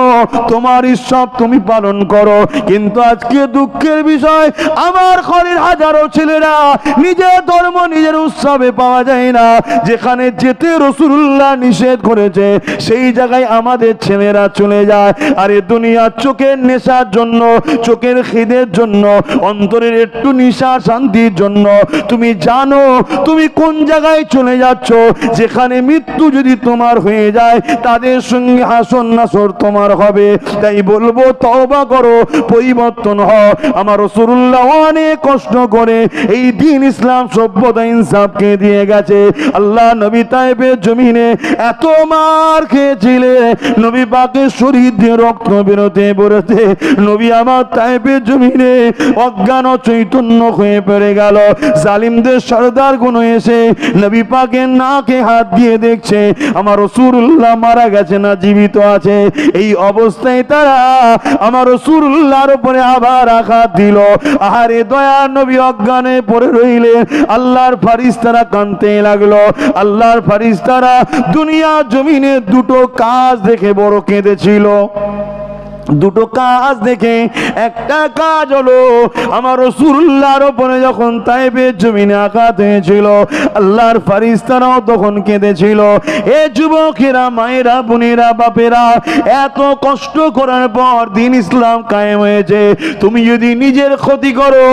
তোমার ইচ্ছা তুমি পালন করো। কিন্তু আজকে দুঃখের বিষয়, আমার ঘরের হাজারো ছেলেরা নিজের ধর্ম নিজের উৎসবে পাওয়া যায় না। যেখানে যেতে রাসূলুল্লাহ নিষেধ করেছে সেই জায়গায় আমাদের ছেলেরা চলে যায়। আর এই দুনিয়ার চোখের নেশার জন্য, চোখের খিদের জন্য, অন্তরের একটু নিশা শান্তির জন্য তুমি জানো তুমি কোন জায়গায় চলে যাচ্ছ, যেখানে মৃত্যু যদি তোমার হয়ে যায়, তাদের সঙ্গে হাসর নাসর তোমার হবে। তাই বলবো তওবা করো, পরিবর্তন হও। আমার রাসূলুল্লাহ অনেক কষ্ট করে এই দিন ইসলাম সভ্যতা ইনসাফকে দিয়ে গেছে। আল্লাহ নবী তায়েফের জমিনে এত মার খেয়েছিলেন, নবী পাকের শরীর দিয়ে রক্ত বেরোতে বেরোতে নবী আমার তায়েফের জমিনে অজ্ঞান ও চৈতন্য হয়ে পড়ে গেল। জালিমদের সরদার গুণ এসে নবী পাকের নাকে হাত দিয়ে দেখছে আমার রাসূলুল্লাহ মারা গেছে না জীবিত আছে। এই অবস্থায় তারা আমার রাসূলুল্লাহর উপরে আবার আঘাত দিল। আহারে দয়ার নবী অজ্ঞানে পড়ে রইলেন। আল্লাহর ফেরেশতারা কাঁদতে লাগলো। আল্লাহর ফেরেশতারা দুনিয়া জমিনে দুটো কাজ দেখে বড় কেঁদেছিল। দুটো কাজ দেখে, একটা কাজ হলো আমার রাসূলুল্লাহর উপরে যখন তায়েফের জমিনে আঘাত হয়েছিল, আল্লাহর ফেরেশতারাও তখন কেঁদেছিল। এ যুবকেরা, মায়েরা, বোনেরা, বাপেরা, এত কষ্ট করার পর দিন ইসলাম কায়েম হয়েছে। তুমি যদি নিজের ক্ষতি করো,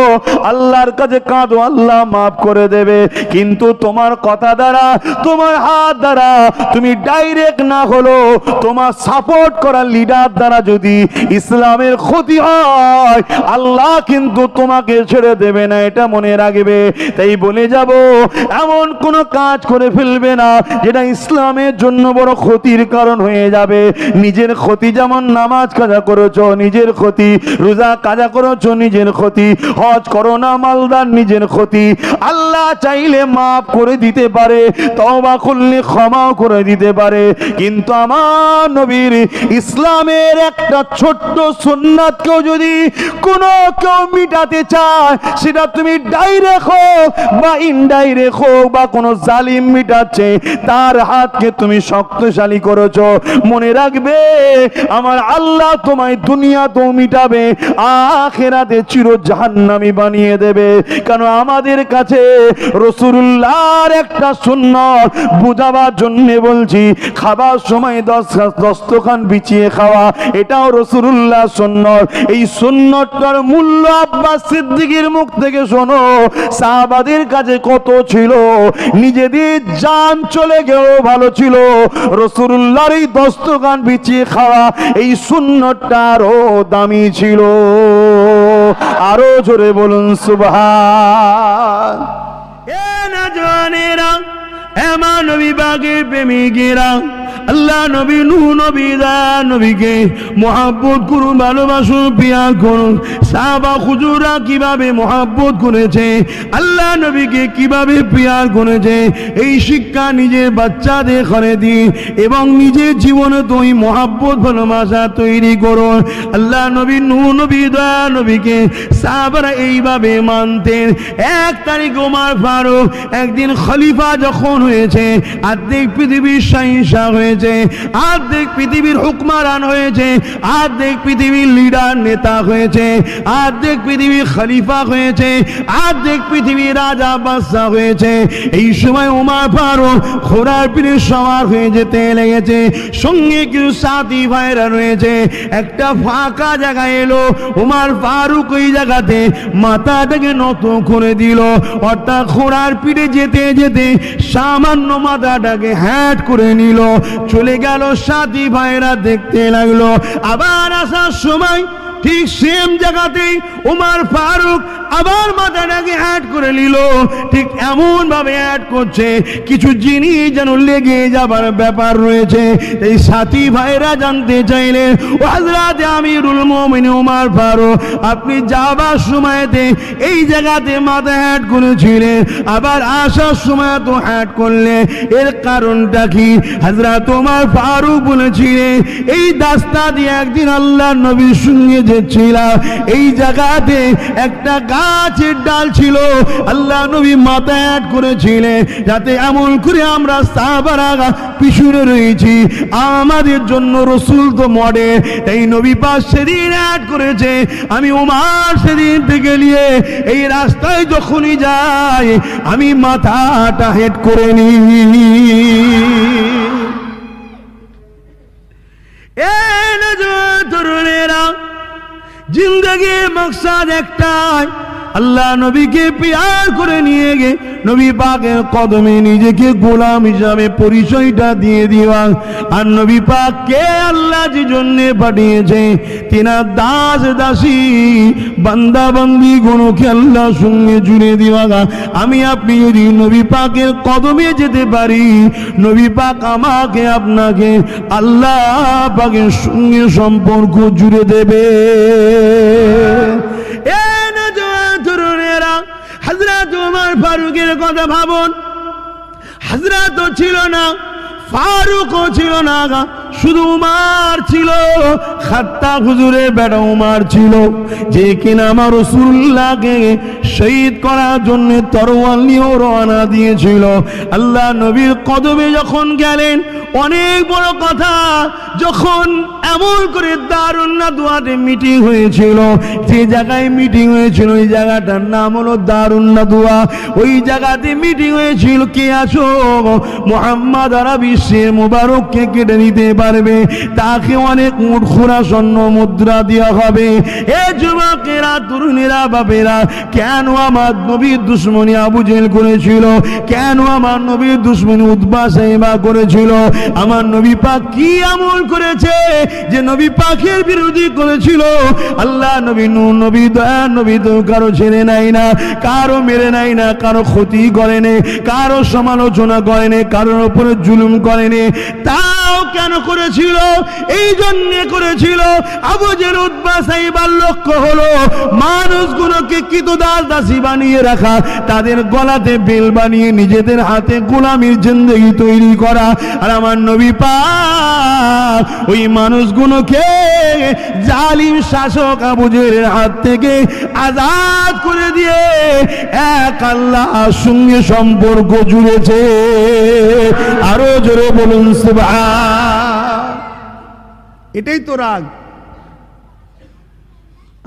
আল্লাহর কাছে কাঁদো, আল্লাহ মাফ করে দেবে। কিন্তু তোমার কথা দ্বারা, তোমার হাত দ্বারা, তুমি ডাইরেক্ট না হলো তোমার সাপোর্ট করা লিডার দ্বারা যদি ইসলামের ক্ষতি হয়, আল্লাহ কিন্তু তোমাকে ছেড়ে দেবে না, এটা মনে রাখবে। তাই বলে যাব, এমন কোন কাজ করে ফেলবে না যেটা ইসলামের জন্য বড় ক্ষতির কারণ হয়ে যাবে। নিজের ক্ষতি, যেমন নামাজ কাজা করেছো নিজের ক্ষতি, রোজা কাজা করেছো নিজের ক্ষতি, হজ করো না মালদার নিজের ক্ষতি। আল্লাহ চাইলে মাফ করে দিতে পারে, তওবা করলে ক্ষমাও করে দিতে পারে। কিন্তু আমার নবীর ইসলামের একটা ছোট্ট সুন্নাতকেও যদি কোনো কেউ মিটাতে চায়, সেটা তুমি ডাইরেক্ট হোক বা ইনডাইরেক্ট হোক, বা কোনো জালিম মিটাচ্ছে তার হাতকে তুমি শক্তিশালী করেছো, মনে রাখবে আমার আল্লাহ তোমায় দুনিয়াতেও মিটাবে, আখিরাতে চির জাহান্নামী বানিয়ে দেবে। কারণ আমাদের কাছে রাসূলুল্লাহর একটা সুন্নাত বুঝাবার জন্য বলছি, খাবার সময় দস্তরখান বিছিয়ে খাওয়া, এটাও রাসূলুল্লাহ সুন্নাত। এই সুন্নাতটার মূল্য আব্বাস সিদ্দিকের মুখ থেকে শোনো, সাহাবাদের কাছে কত ছিল, নিজেদের জান চলে গেলেও ভালো ছিল রাসূলুল্লাহর এই দস্তরখান বিছিয়ে খাওয়া, এই সুন্নাতটা আরো দামি ছিল। আরো জোরে বলুন সুবহান। এ নজওয়ানেরা, এমন নবী পাকের প্রেমিকেরা, আল্লাহ নবী নূহ নবী দা নবীকে মহব্বত করুন, ভালোবাসুন, পিয়ার করুন। সাহাবা হুজুরা কিভাবে মহব্বত করেছে, আল্লাহ নবীকে কিভাবে পিয়ার করেছে, এই শিক্ষা নিজের বাচ্চাদের ঘরে দিন এবং নিজের জীবনে তো এই মহব্বত ভালোবাসা তৈরি করুন। আল্লাহ নবী নূহ নবী দা নবীকে সাহাবারা এইভাবে মানতেন। 1 তারিখ ওমর ফারুক একদিন খলিফা যখন হয়েছে, অর্ধেক পৃথিবীর শাহিনশাহ হয়েছে, অর্ধেক পৃথিবীর হুকমারান হয়েছে, অর্ধেক পৃথিবীর লিডার নেতা হয়েছে, অর্ধেক পৃথিবীর খলিফা হয়েছে, অর্ধেক পৃথিবীর রাজা বাদশা হয়েছে। এই সময় ওমর ফারুক ঘোড়ার পিঠে সওয়ার হয়ে যেতে লেগেছে, সঙ্গে কিছু সাথী ভাইরা রয়েছে। একটা ফাঁকা জায়গা এলো, ওমর ফারুক ওই জায়গাতে মাথাটাকে নত করে দিল, অর্থাৎ ঘোড়ার পিঠে যেতে যেতে সামান্য মাথাটাকে হ্যাট করে নিল, চলে গেল। সাথী ভাইরা দেখতে লাগলো। আবার আসার সময় ঠিক সেম জায়গাতেই ওমর ফারুক আবার মাথাটাকে অ্যাড করে নিল। ঠিক এমন ভাবে অ্যাড করছে, কিছু জিনিস যেন লেগে যাবার ব্যাপার রয়েছে। এই সাথী ভাইরা জানতে চাইলেন, ও হযরত আমিরুল মুমিনিন ওমর ফারুক, আপনি যাবার সময়তে এই জায়গাতে মাথা অ্যাড করেছিলেন, আবার আসার সময় তো অ্যাড করলে, এর কারণটা কি? হযরত ওমর ফারুক বলেছিলেন, এই রাস্তা দিয়ে একদিন আল্লাহর নবীর সঙ্গে যেছিলাম, এই জায়গাতে একটা গাছের ডাল ছিল, আল্লাহ নবী মাথা অ্যাড করেছিলেন, যাতে এমন করে আমরা সাহাবারা পিছনে রয়েছি, আমাদের জন্য রাসূল তো মডেল। তাই নবী পাক সেদিন অ্যাড করেছে, আমি ওমর সেদিন থেকে নিয়ে এই রাস্তায় যখনই যাই আমি মাথাটা হেড করে নিই। তরুণেরা, জিন্দগির মকসদ একটাই, আল্লাহ নবীকে পিয়ার করে নিয়ে গে নবী পাকের কদমে নিজেকে গোলাম হিসাবে পরিচয়টা দিয়ে দিবা। আর নবী পাককে আল্লাহ যে জন্য পাঠিয়েছে তিনার দাস দাসী বান্দা বান্দি গুলোকে আল্লাহর সঙ্গে জুড়ে দিবা। আমি আপনি যদি নবী পাকের কদমে যেতে পারি, নবী পাক আমাকে আপনাকে আল্লাহ পাকের সঙ্গে সম্পর্ক জুড়ে দেবে। তরুণেরা, হযরত ওমর ফারুকের কথা ভাবুন। হযরত ছিল না, ফারুকও ছিল না, শুধু উমর ছিল। খাত্তাব হুজুরের বেটা উমর ছিল, যে কিনা আমার রাসূলুল্লাহকে শহীদ করার জন্য তরোয়াল নিয়ে রওনা দিয়েছিল। আল্লাহ নবীর কদমে যখন গেলেন, অনেক বড় কথা, যখন এমন করে দারুন নাদওয়াতে মিটিং হয়েছিল, যে জায়গায় মিটিং হয়েছিল ওই জায়গাটার নাম হলো দারুন নাদওয়া। ওই জায়গাতে মিটিং হয়েছিল, কে আছো মুহাম্মদ আরা বিশ্বের মুবারককে কেটে নিতে পারবে, তাকে অনেক উট খোরা স্বর্ণ মুদ্রা দেওয়া হবে। এ যুবকেরা, তরুণেরা, বাপেরা, কেন আমার নবীর দুশ্মনী আবু জেহেল করেছিল? কেন আমার নবীর দুশ্মনী উতবা সাইবা করেছিল? আমার নবী পাক কি আমল করেছে যে নবী পাকের বিরোধী করেছিল? আল্লাহ নবী, নূর নবী, দয়া নবী তো কারো ছেড়ে নাই না, কারো মেরে নাই না, কারো ক্ষতি করেনি, কারো সমালোচনা করেনি, কারোর উপরে জুলুম করেনি। তাও কেন করেছিল? এই জন্য করেছিল, আবু জেহেল উতবা সাইবার লক্ষ্য হলো মানুষগুলোকে কিতদাস দাসী বানিয়ে রাখা, তাদের গলাতে বেল বানিয়ে নিজেদের হাতে গোলামির জিন্দেগি তৈরি করা। আর আমার নবী পাক ওই মানুষগুলোকে জালিম শাসক আবু জেহেলের হাত থেকে আজাদ করে দিয়ে এক আল্লাহর সঙ্গে সম্পর্ক জুড়েছে। আরো জোরে বলুন সুবহান। এটাই তো রাগ।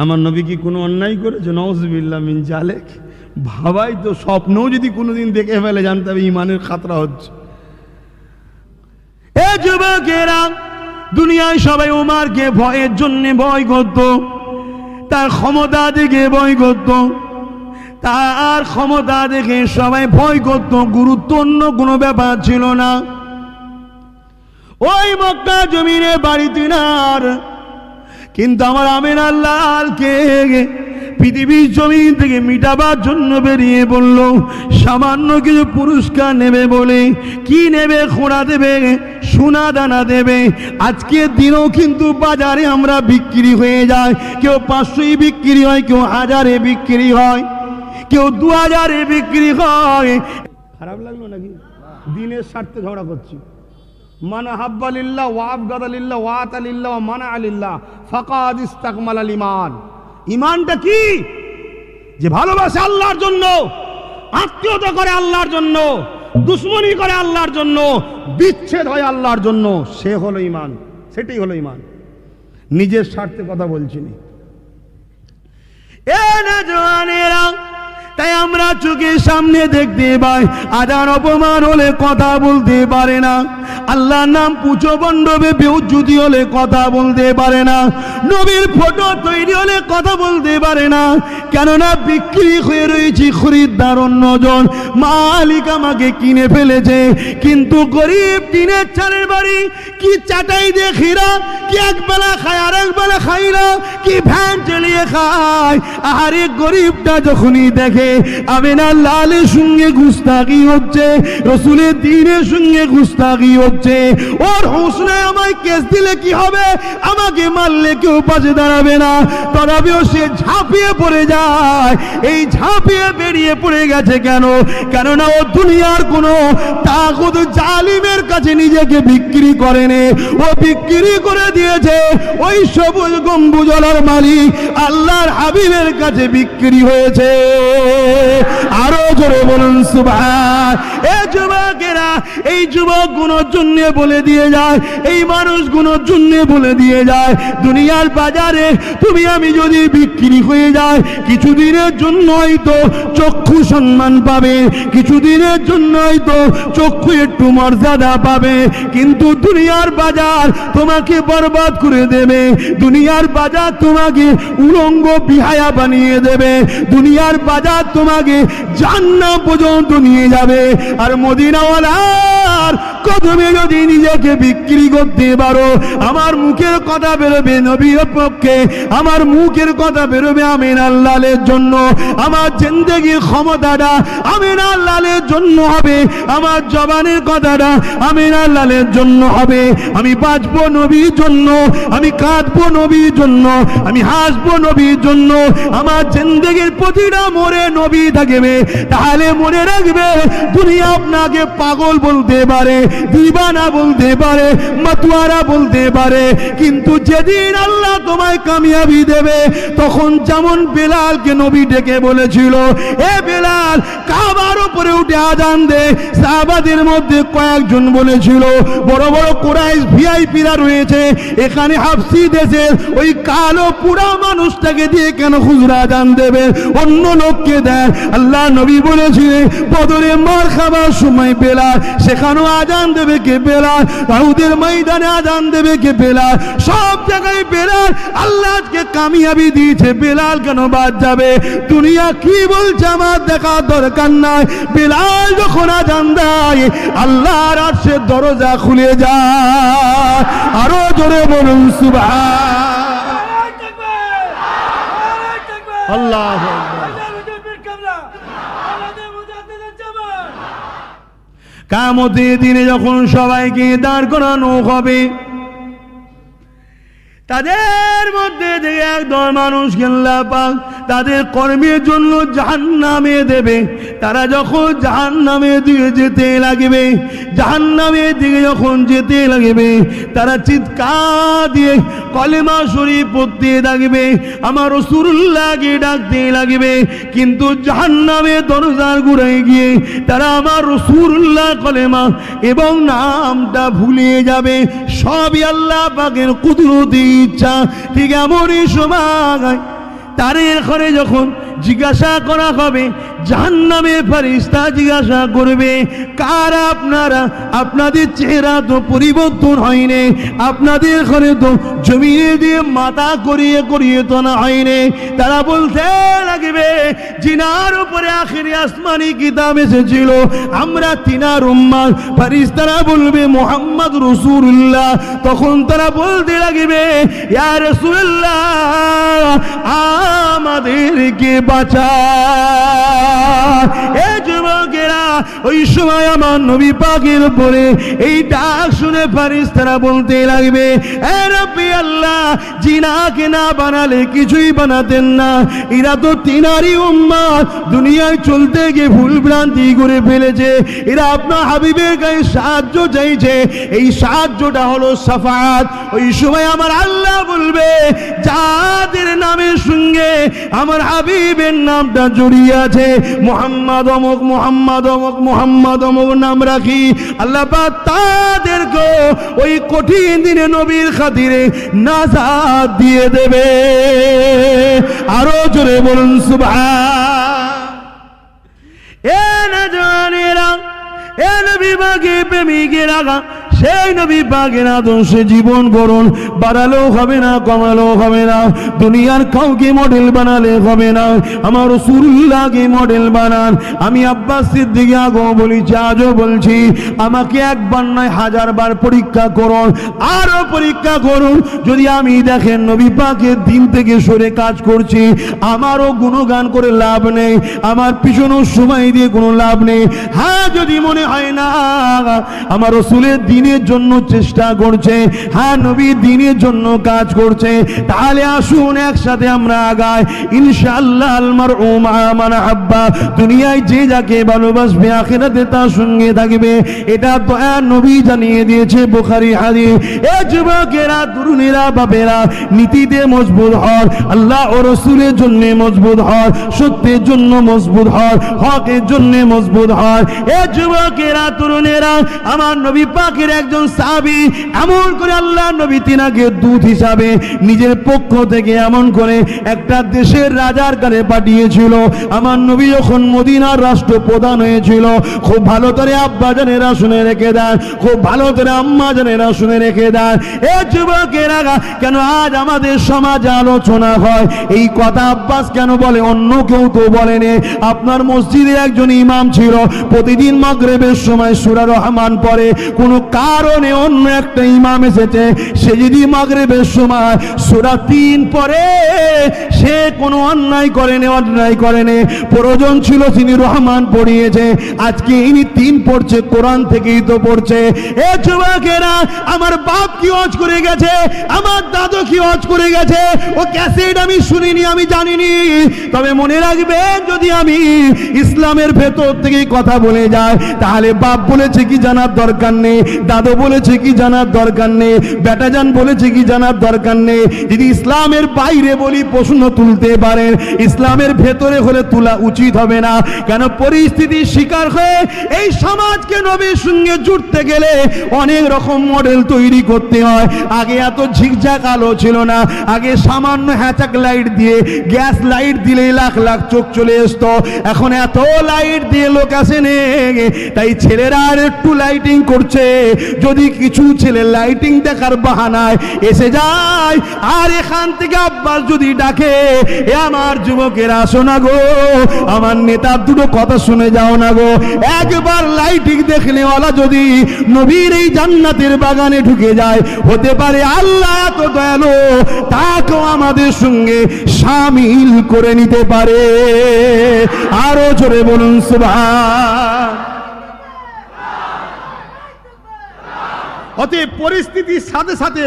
আমার নবী কি কোনো অন্যায় করেছে? নাউজুবিল্লাহ মিন জালিক। ভাবাই তো, স্বপ্নও যদি কোনোদিন দেখে ফেলে জানতে হবে ইমানের খাতরা হচ্ছে। এ যুবকেরা, দুনিয়ায় সবাই ওমরকে ভয়ের জন্য ভয় করত, তার ক্ষমতা দেখে ভয় করত, তার ক্ষমতা দেখে সবাই ভয় করত, গুরুত্ব অন্য কোনো ব্যাপার ছিল না। ওই মক্কা জমিনে বাড়ি তিনার, কিন্তু আমার আমিনার লালকে পৃথিবীর জমিন থেকে মিটাবার জন্য বেরিয়ে বলল, সামান্য কিছু পুরস্কার নেবে বলে। কি নেবে? খোঁড়া দেবে, সোনা দানা দেবে। আজকের দিনেও কিন্তু বাজারে আমরা বিক্রি হয়ে যায়, কেউ 500 বিক্রি হয়, কেউ 1000 বিক্রি হয়, কেউ 2000 বিক্রি হয়। খারাপ লাগলো নাকি? দিনের স্বার্থে ঝগড়া করছি। মান হাব্বা লিল্লাহ ওয়া আবগাদা লিল্লাহ ওয়া আতা লিল্লাহ ওয়া মানা লিল্লাহ ফাকাদ ইস্তাকমালাল ঈমান। ঈমানটা কি? যে ভালোবাসে আল্লাহর জন্য, আত্মীয়তা করে আল্লাহর জন্য, দুশ্মনী করে আল্লাহর জন্য, বিচ্ছেদ হয় আল্লাহর জন্য, সে হলো ঈমান। সেটাই হলো ঈমান। নিজের স্বার্থে কথা বলছি না। এ না জওয়ানেরা, তাই আমরা চোখের সামনে দেখতে পাই, আজান অপমান হলে কথা বলতে পারে না, আল্লাহর নাম পুজো মণ্ডপে বেহুজ্জুতি হলে কথা বলতে পারে না, নবীর ফটো তৈরি হলে কথা বলতে পারে না। কেননা বিক্রি হয়ে রয়েছি, খরিদ্দার অন্যজন, মালিক আমাকে কিনে ফেলেছে। কিন্তু গরিব টিনের চালের বাড়ি, কি চাটাই দিয়ে খিরা, কি একবেলা খায় আর একবেলা খাই না, কি ভ্যান চালিয়ে খায়। আরে গরিবটা যখনই দেখে আমিনার লালের সঙ্গে গুস্তাখি হচ্ছে, রসুলের দ্বীনের সঙ্গে গুস্তাখি হচ্ছে, ওর হোসনে আমায় কেস দিলে কি হবে? আমাকে মারলে কেউ পাশে দাঁড়াবে না, তথাপিও সে ঝাঁপিয়ে পড়ে যায়। এই ঝাঁপিয়ে বেরিয়ে পড়ে গেছে কেন? কেননা ও দুনিয়ার কোনো তাগুত জালিমের কাছে নিজেকে বিক্রি করেনি, ও বিক্রি করে দিয়েছে ওই সবুজ গম্বুজলার মালিক আল্লাহর হাবিবের কাছে বিক্রি হয়েছে। আরো জোরে বলুন সুবহান। এ যুবকেরা, আল্লাহ এই যুবক গুণের জন্য বলে দিয়ে যায়, এই মানুষ গুণের জন্য বলে দিয়ে যায়, দুনিয়ার বাজারে তুমি আমি যদি বিক্রি হয়ে যায় কিছুদিনের জন্য হয়তো চক্ষু সম্মান পাবে, কিছুদিনের জন্য হয়তো চক্ষু একটু মর্যাদা পাবে, কিন্তু দুনিয়ার বাজার তোমাকে বরবাদ করে দেবে, দুনিয়ার বাজার তোমাকে উলঙ্গ বিহায়া বানিয়ে দেবে, দুনিয়ার বাজার তোমাকে জান্নাত পর্যন্ত নিয়ে যাবে। আর মদিনাওয়ালার কদমে যদি নিজেকে বিক্রি করতে পারো, আমার মুখের কথা বেরোবে নবীর পক্ষে, আমার মুখের কথা বেরোবে আমিন আল্লাহর জন্য, আমার জিন্দেগির ক্ষমতাটা আমিন আল্লাহর জন্য হবে, আমার জবানের কথাটা আমিন আল্লাহর জন্য হবে। আমি বাঁচবো নবীর জন্য, আমি কাঁদবো নবীর জন্য, আমি হাসবো নবীর জন্য, আমার জিন্দেগির প্রতিটা মোড়ে নবী থাকবে। তাহলে মনে রাখবে দুনিয়া আপনাকে পাগল বলতে পারে, দিবানা বলতে পারে, মাতুয়ারা বলতে পারে, কিন্তু যেদিন আল্লাহ তোমায় কামিয়াবি দেবে তখন যেমন বেলালকে নবী ডেকে বলেছিল, এ বেলাল কাবার উপরে উঠে আজান দে, সাহাবাদের মধ্যে কয়েকজন বলেছিল, বড় বড় কুরাইশ ভিআইপিরা রয়েছে এখানে, হাফসি দেশের ওই কালো পুরা মানুষটাকে দিয়ে কেন হুজুর আজান দেবে, অন্য লোককে দেন। আল্লাহ নবী বলেছিলেন বদরে মার খাবার সময় বেলাল, সেখানেও আজান দেবে কে? বেলাল। উহুদের ময়দানে আজান দেবে কে? বেলাল। সব জায়গায় বেলাল। আল্লাহ আজকে কামিয়াবি দিয়েছে, বেলাল কেন বাদ যাবে? দুনিয়া কি বলছে আমার দেখার দরকার নাই, বেলাল যখন আজান দেয় আল্লাহর আরশের দরজা খুলে যায়। আরো জোরে বলুন সুবহান আল্লাহু আকবার। কিয়ামতের দিনে যখন সবাইকে দাঁড় করানো হবে, তাদের মধ্যে থেকে একদল মানুষকে আল্লাহ পাক তাদের কর্মের জন্য জাহান্নামে দেবে। তারা যখন জাহান্নামের দিকে যেতে লাগবে, জাহান্নামের দিকে যখন যেতে লাগবে, তারা চিৎকার দিয়ে কলেমা শরীফ পড়তে লাগবে, আমার রাসূলুল্লাহকে ডাকতে লাগবে, কিন্তু জাহান্নামের দরজার গোড়ায় গিয়ে তারা আমার রাসূলুল্লাহ কলেমা এবং নামটা ভুলে যাবে। সবই আল্লাহ পাকের কুদরতি ইচ্ছা। ঠিক এমনই সময় তাদের ঘরে যখন জিজ্ঞাসা করা হবে, জাহান্নামে ফেরেশতা জিজ্ঞাসা করবে, কারা আপনারা? আপনাদের চেহারা তো পরিবর্তন হয়নি, আপনাদের ঘরে তো জমিনে দিয়ে মাথা করিয়ে করিয়ে তো না হয়নি। তারা বলতে লাগবে, জিনার উপরে আখিরি আসমানি কিতাব এসেছিল, আমরা তিনার উম্মত। ফেরেশতারা বলবে মুহাম্মদ রাসূলুল্লাহ। তখন তারা বলতে লাগবে, ইয়া রাসূলুল্লাহ আমাদেরকে বাঁচা। এই যুবকেরা ওই সময় আমার নবী পাকের উপরে এই ডাক শুনে ফেরেশতারা বলতে লাগবে, এ রব্বি আল্লাহ, জিনাকে না বানালে কিছুই বানাতেন না, এরা তো তিনারই উম্মত, দুনিয়ায় চলতে গিয়ে ভুল ভ্রান্তি করে ফেলেছে, এরা আপনার হাবিবের গায়ে সাহায্য চাইছে, এই সাহায্যটা হলো শাফাআত। ওই সময় আমার আল্লাহ বলবে, যাদের নামের সঙ্গে আমার হাবিবের নামটা জড়িয়ে আছে, মুহাম্মদ অমুক, মুহাম্মদ অমুক, মুহাম্মদ অমুক নাম রাখি, আল্লাহ পাক তাদেরকে ওই কঠিন দিনে নবীর খাতিরে নাজাত দিয়ে দেবে। আরো জোরে বলুন সুবহান। এ নজওয়ানেরা, এ নবী পাকের প্রেমিকেরা, সেই নবী পাকের আদর্শে জীবন গড়ুন। বাড়ালেও হবে না, কমালেও হবে না, দুনিয়ার কাউকে মডেল বানালে হবে না, আমার রাসূলুল্লাহকে মডেল বানান। আমি আব্বাস সিদ্দিকী আগেও বলেছি, আজও বলছি, আমাকে একবার নয় 1000 বার পরীক্ষা করুন, আরো পরীক্ষা করুন। যদি আমি দেখেন নবী পাকের দিন থেকে সরে কাজ করছি, আমারও গুণগান করে লাভ নেই, আমার পিছনেও সময় দিয়ে কোনো লাভ নেই। হ্যাঁ, যদি মনে হয় না আমার রাসূলের দিনে দিনের জন্য চেষ্টা করছে, হ্যাঁ নবীর দিনের জন্য কাজ করছে। তাহলে আসুন একসাথে আমরা আগাই ইনশাআল্লাহ। আল মারউ মা মান আহাব্বা, দুনিয়ায় যে যাকে ভালোবাসবে আখিরাতে তার সঙ্গে থাকবে, এটা দয়া নবী জানিয়ে দিয়েছে, বুখারী হাদিস। এ যুবকেরা, তরুণেরা, বাবেরা, নীতিতে মজবুত হও, আল্লাহ ও রাসূলের জন্য মজবুত হও, সত্যের জন্য মজবুত হও, হকের জন্য মজবুত হও। এ যুবকেরা, তরুণেরা, আমার নবী পাকের একজন সাহাবী এমন করে আল্লাহ নবী তিনাকে দূত হিসাবে নিজের পক্ষ থেকে এমন করে একটা দেশের রাজার কাছে পাঠিয়েছিল। আমার নবী যখন মদিনার রাষ্ট্রপ্রধান হয়েছিল, খুব ভালো করে আব্বা জানেরা শুনে রেখে দেন, খুব ভালো করে আম্মা জানেরা শুনে রেখে দেন। এ যুবকেরা, কেন আজ আমাদের সমাজে আলোচনা হয় এই কথা আব্বাস কেন বলে, অন্য কেউ তো বলেনি। আপনার মসজিদে একজন ইমাম ছিল, প্রতিদিন মাগরিবের সময় সূরা রহমান পড়ে, কোনো কারণে অন্য একটা ইমাম এসেছে, সে যদি মাগরিবের সময় সূরা 3 পড়ে, সে কোনো অন্যায় করেনি, অন্যায় করেনি, প্রয়োজন ছিল তিনি রহমান পড়িয়েছে, আজকে ইনি 3 পড়ছে, কোরআন থেকেই তো পড়ছে। এ যুবকেরা, আমার বাপ কি হজ করে গেছে, আমার দাদু কি হজ করে গেছে, ও ক্যাসেট আমি শুনিনি, আমি জানিনি, তবে মনে রাখবেন যদি আমি ইসলামের ভেতর থেকে কথা বলে যাই, তাহলে বাপ বলেছে কি জানার দরকার নেই, দাদু বলেছে কি জানার দরকার নেই, বেটাজান বলেছে কি জানার দরকার নেই। যদি ইসলামের বাইরে বলি প্রশ্ন তুলতে পারেন, ইসলামের ভেতরে হলে তোলা উচিত হবে না। কেন পরিস্থিতির শিকার হয়ে এই সমাজকে নবীর সঙ্গে জুড়তে গেলে অনেক রকম মডেল তৈরি করতে হয়। আগে এত ঝিকঝাক আলো ছিল না, আগে সামান্য হ্যাচাক লাইট দিয়ে, গ্যাস লাইট দিলে লাখ লাখ চোখ চলে আসতো, এখন এত লাইট দিয়ে লোক আসে নে, তাই ছেলেরা আর একটু লাইটিং করছে। যদি কিছু ছেলে লাইটিং দেখার বাহানায় এসে যায়, আর এখান থেকে আব্বাস যদি ডাকে, এ আমার যুবকেরা আসো না গো, আমার নেতার দুটো কথা শুনে যাও না গো, একবার লাইটিং দেখলে ওলা যদি নবীর এই জান্নাতের বাগানে ঢুকে যায়, হতে পারে আল্লাহ এত দয়ালু তাকেও আমাদের সঙ্গে শামিল করে নিতে পারে। আরো জোরে বলুন সুবহান। অতএব পরিস্থিতির সাথে সাথে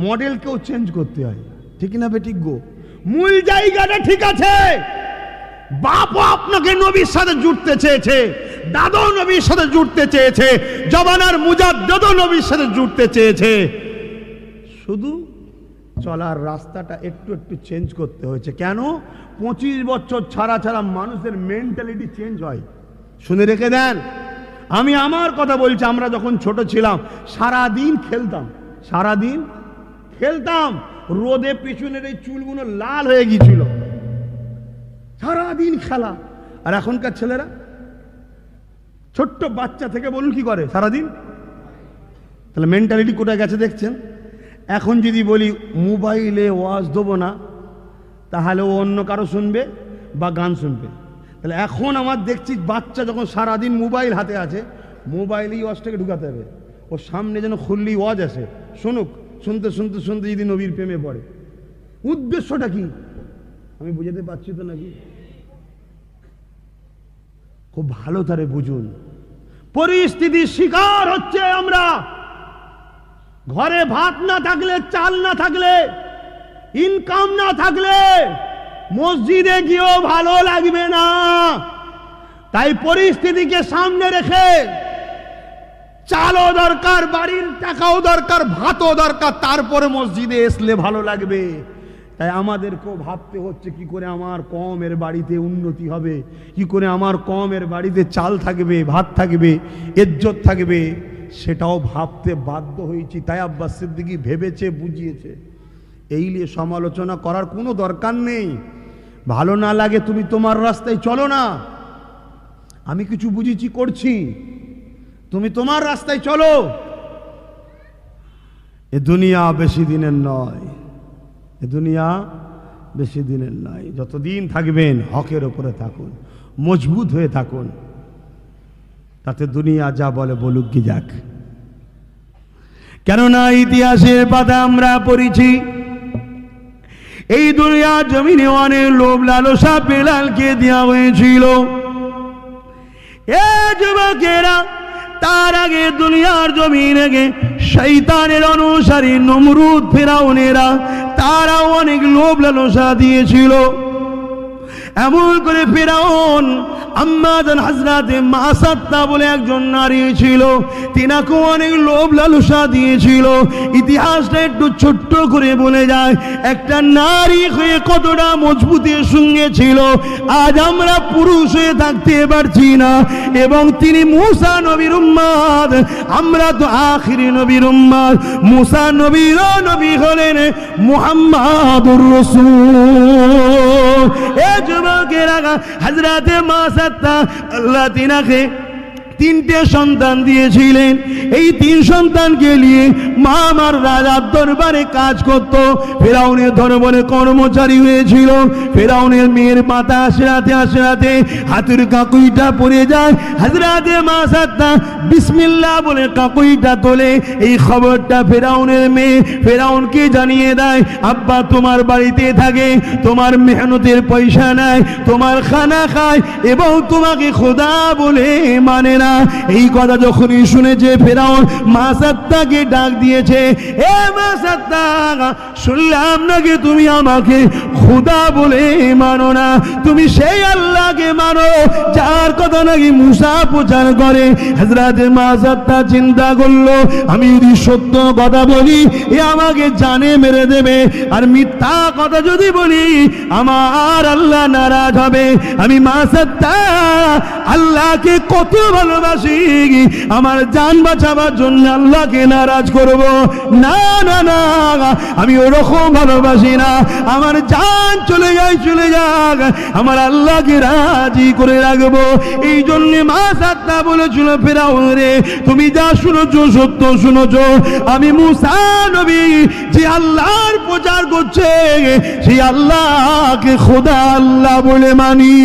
মডেলকেও চেঞ্জ করতে হয়, ঠিক না বেঠিক গো? মূল জায়গাটা ঠিক আছে, বাপও আপনাকে নবীর সাথে জুড়তে চেয়েছে, দাদু নবীর সাথে জুড়তে চেয়েছে, জবানার মুজাদ্দিদও নবীর সাথে জুড়তে চেয়েছে, শুধু চলার রাস্তাটা একটু একটু চেঞ্জ করতে হয়েছে। কেন? 25 বছর ছাড়া ছাড়া মানুষের মেন্টালিটি চেঞ্জ হয়। শুনে রেখে দেন, আমি আমার কথা বলছি, আমরা যখন ছোট ছিলাম সারাদিন খেলতাম, সারাদিন খেলতাম, রোদে পিছনের এই চুলগুলো লাল হয়ে গিয়েছিল, সারাদিন খেলা। আর এখনকার ছেলেরা ছোট্ট বাচ্চা থেকে বলুন কি করে সারাদিন? তাহলে মেন্টালিটি কোথায় গেছে দেখছেন? এখন যদি বলি মোবাইলে ওয়াজ দেবো না, তাহলে ও অন্য কারো শুনবে বা গান শুনবে। তাহলে এখন আমার দেখছি বাচ্চা যখন সারাদিন মোবাইল হাতে আছে, মোবাইলেই ওয়াজটাকে ঢুকাতে হবে, ওর সামনে যেন খুললেই ওয়াজ আসে, শুনুক, শুনতে শুনতে শুনতে যদি নবীর প্রেমে পড়ে। উদ্দেশ্যটা কি আমি বুঝাতে পারছি তো নাকি? খুব ভালো করে বুঝুন। পরিস্থিতির শিকার হচ্ছে আমরা। ঘরে ভাত না থাকলে, চাল না থাকলে, ইনকাম না থাকলে মসজিদে গিয়েও ভালো লাগবে না। তাই পরিস্থিতিকে সামনে রেখে চালও দরকার, বাড়ির টাকাও দরকার, ভাতও দরকার, তারপরে মসজিদে আসলে ভালো লাগবে। তাই আমাদেরকেও ভাবতে হচ্ছে কি করে আমার কমের বাড়িতে উন্নতি হবে, কি করে আমার কমের বাড়িতে চাল থাকবে, ভাত থাকবে, ইজ্জত থাকবে, সেটাও ভাবতে বাধ্য হয়েছি। তাই আব্বাস সিদ্দিকী ভেবেছে, বুঝিয়েছে। এই নিয়ে সমালোচনা করার কোনো দরকার নেই। ভালো না লাগে তুমি তোমার রাস্তায় চলো না, আমি কিছু বুঝেছি করছি, তুমি তোমার রাস্তায় চলো। এ দুনিয়া বেশি দিনের নয়, এ দুনিয়া বেশি দিনের নয়। যতদিন থাকবেন হকের ওপরে থাকুন, মজবুত হয়ে থাকুন, তাতে দুনিয়া যা বলে বলুক কি যাক। কেননা ইতিহাসের পাতা আমরা পড়েছি, এই দুনিয়া জমিনে অনেক লোভ লালসা বেলালকে দেওয়া হয়েছিল। এ যুবকেরা, তার আগে দুনিয়ার জমিনে শয়তানের অনুসারী নমরুদ ফেরাউনেরা তারাও অনেক লোভ লালসা দিয়েছিল। এমন করে ফেরাউন আম্মাজান হযরতে মাসাত্তা বলে একজন নারী ছিল, তিনাকে অনেক লোভ লালসা দিয়েছিল। ইতিহাসটা একটু ছোট্ট করে বলে যায়, একটা নারী হয়ে কতটা মজবুতির সঙ্গে ছিল। আজ আমরা পুরুষ হয়ে থাকতে পারছি না, এবং তিনি মুসা নবীর উম্মত, আমরা তো আখিরি নবীর উম্মত। মুসা নবীর নবী হলেন মুহাম্মাদুর রাসূল। এ যুবকেরা, হযরতে মাসাত্তা আল্লাহ তিনাকে তিনটে সন্তান দিয়েছিলেন। এই তিন সন্তানকে নিয়ে মা আমার রাজার দরবারে কাজ করত। ফেরাউনের দরবারে কর্মচারী হয়েছিল। ফেরাউনের মেয়ের মাথা আশরাতে আশরাতে হাতের কাকুইটা পড়ে যায়। হযরতে মাসাত্তা বিসমিল্লাহ বলে কাকুইটা তোলে। এই খবরটা ফেরাউনের মেয়ে ফেরাউনকে জানিয়ে দেয়, আব্বা তোমার বাড়িতে থাকে, তোমার মেহনতের পয়সা নেয়, তোমার খানা খায় এবং তোমাকে খোদা বলে মানে না। এই কথা যখনই শুনেছে ফেরাউন মাসাত্তাকে ডাক দিয়েছে, এ মাসাত্তা, শুনলাম নাকি তুমি আমাকে খোদা বলে মানো না, তুমি সেই আল্লাহকে মানো যার কথা নাকি মুসা প্রচার করে। হযরতে মাসাত্তা চিন্তা করলো, আমি যদি সত্য কথা বলি এ আমাকে জানে মেরে দেবে, আর মিথ্যা কথা যদি বলি আমার আল্লাহ নারাজ হবে। আমি মাসাত্তা আল্লাহকে কত ভালোবাসি, আমার জান বাঁচাবার জন্য আল্লাহকে নারাজ করব না, না না, আমি ওরকম ভালোবাসি না। আমার জান চলে যায় চলে যাক, আমার আল্লাহকে রাজি করে রাখবো। এই জন্য মাসাত্তা বলেছিল, ফেরাউন রে, তুমি যা শুনেছো সত্য শুনেছো। আমি মুসা নবী যে আল্লাহর প্রচার করছে সেই আল্লাহকে খোদা আল্লাহ বলে মানি।